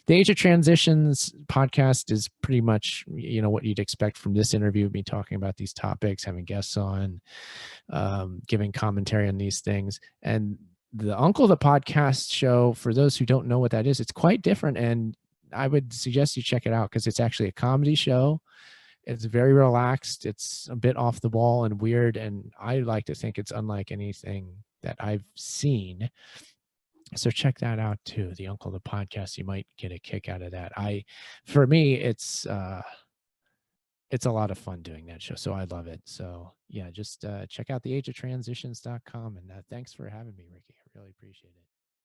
The Age of Transitions podcast is pretty much, what you'd expect from this interview, me talking about these topics, having guests on, giving commentary on these things. And the Uncle the Podcast show, for those who don't know what that is, it's quite different. And I would suggest you check it out because it's actually a comedy show. It's very relaxed. It's a bit off the wall and weird. And I like to think it's unlike anything that I've seen. So check that out too. The Uncle the Podcast. You might get a kick out of that. For me, it's a lot of fun doing that show. So I love it. So yeah, just check out theageoftransitions.com. And thanks for having me, Ricky. I really appreciate it.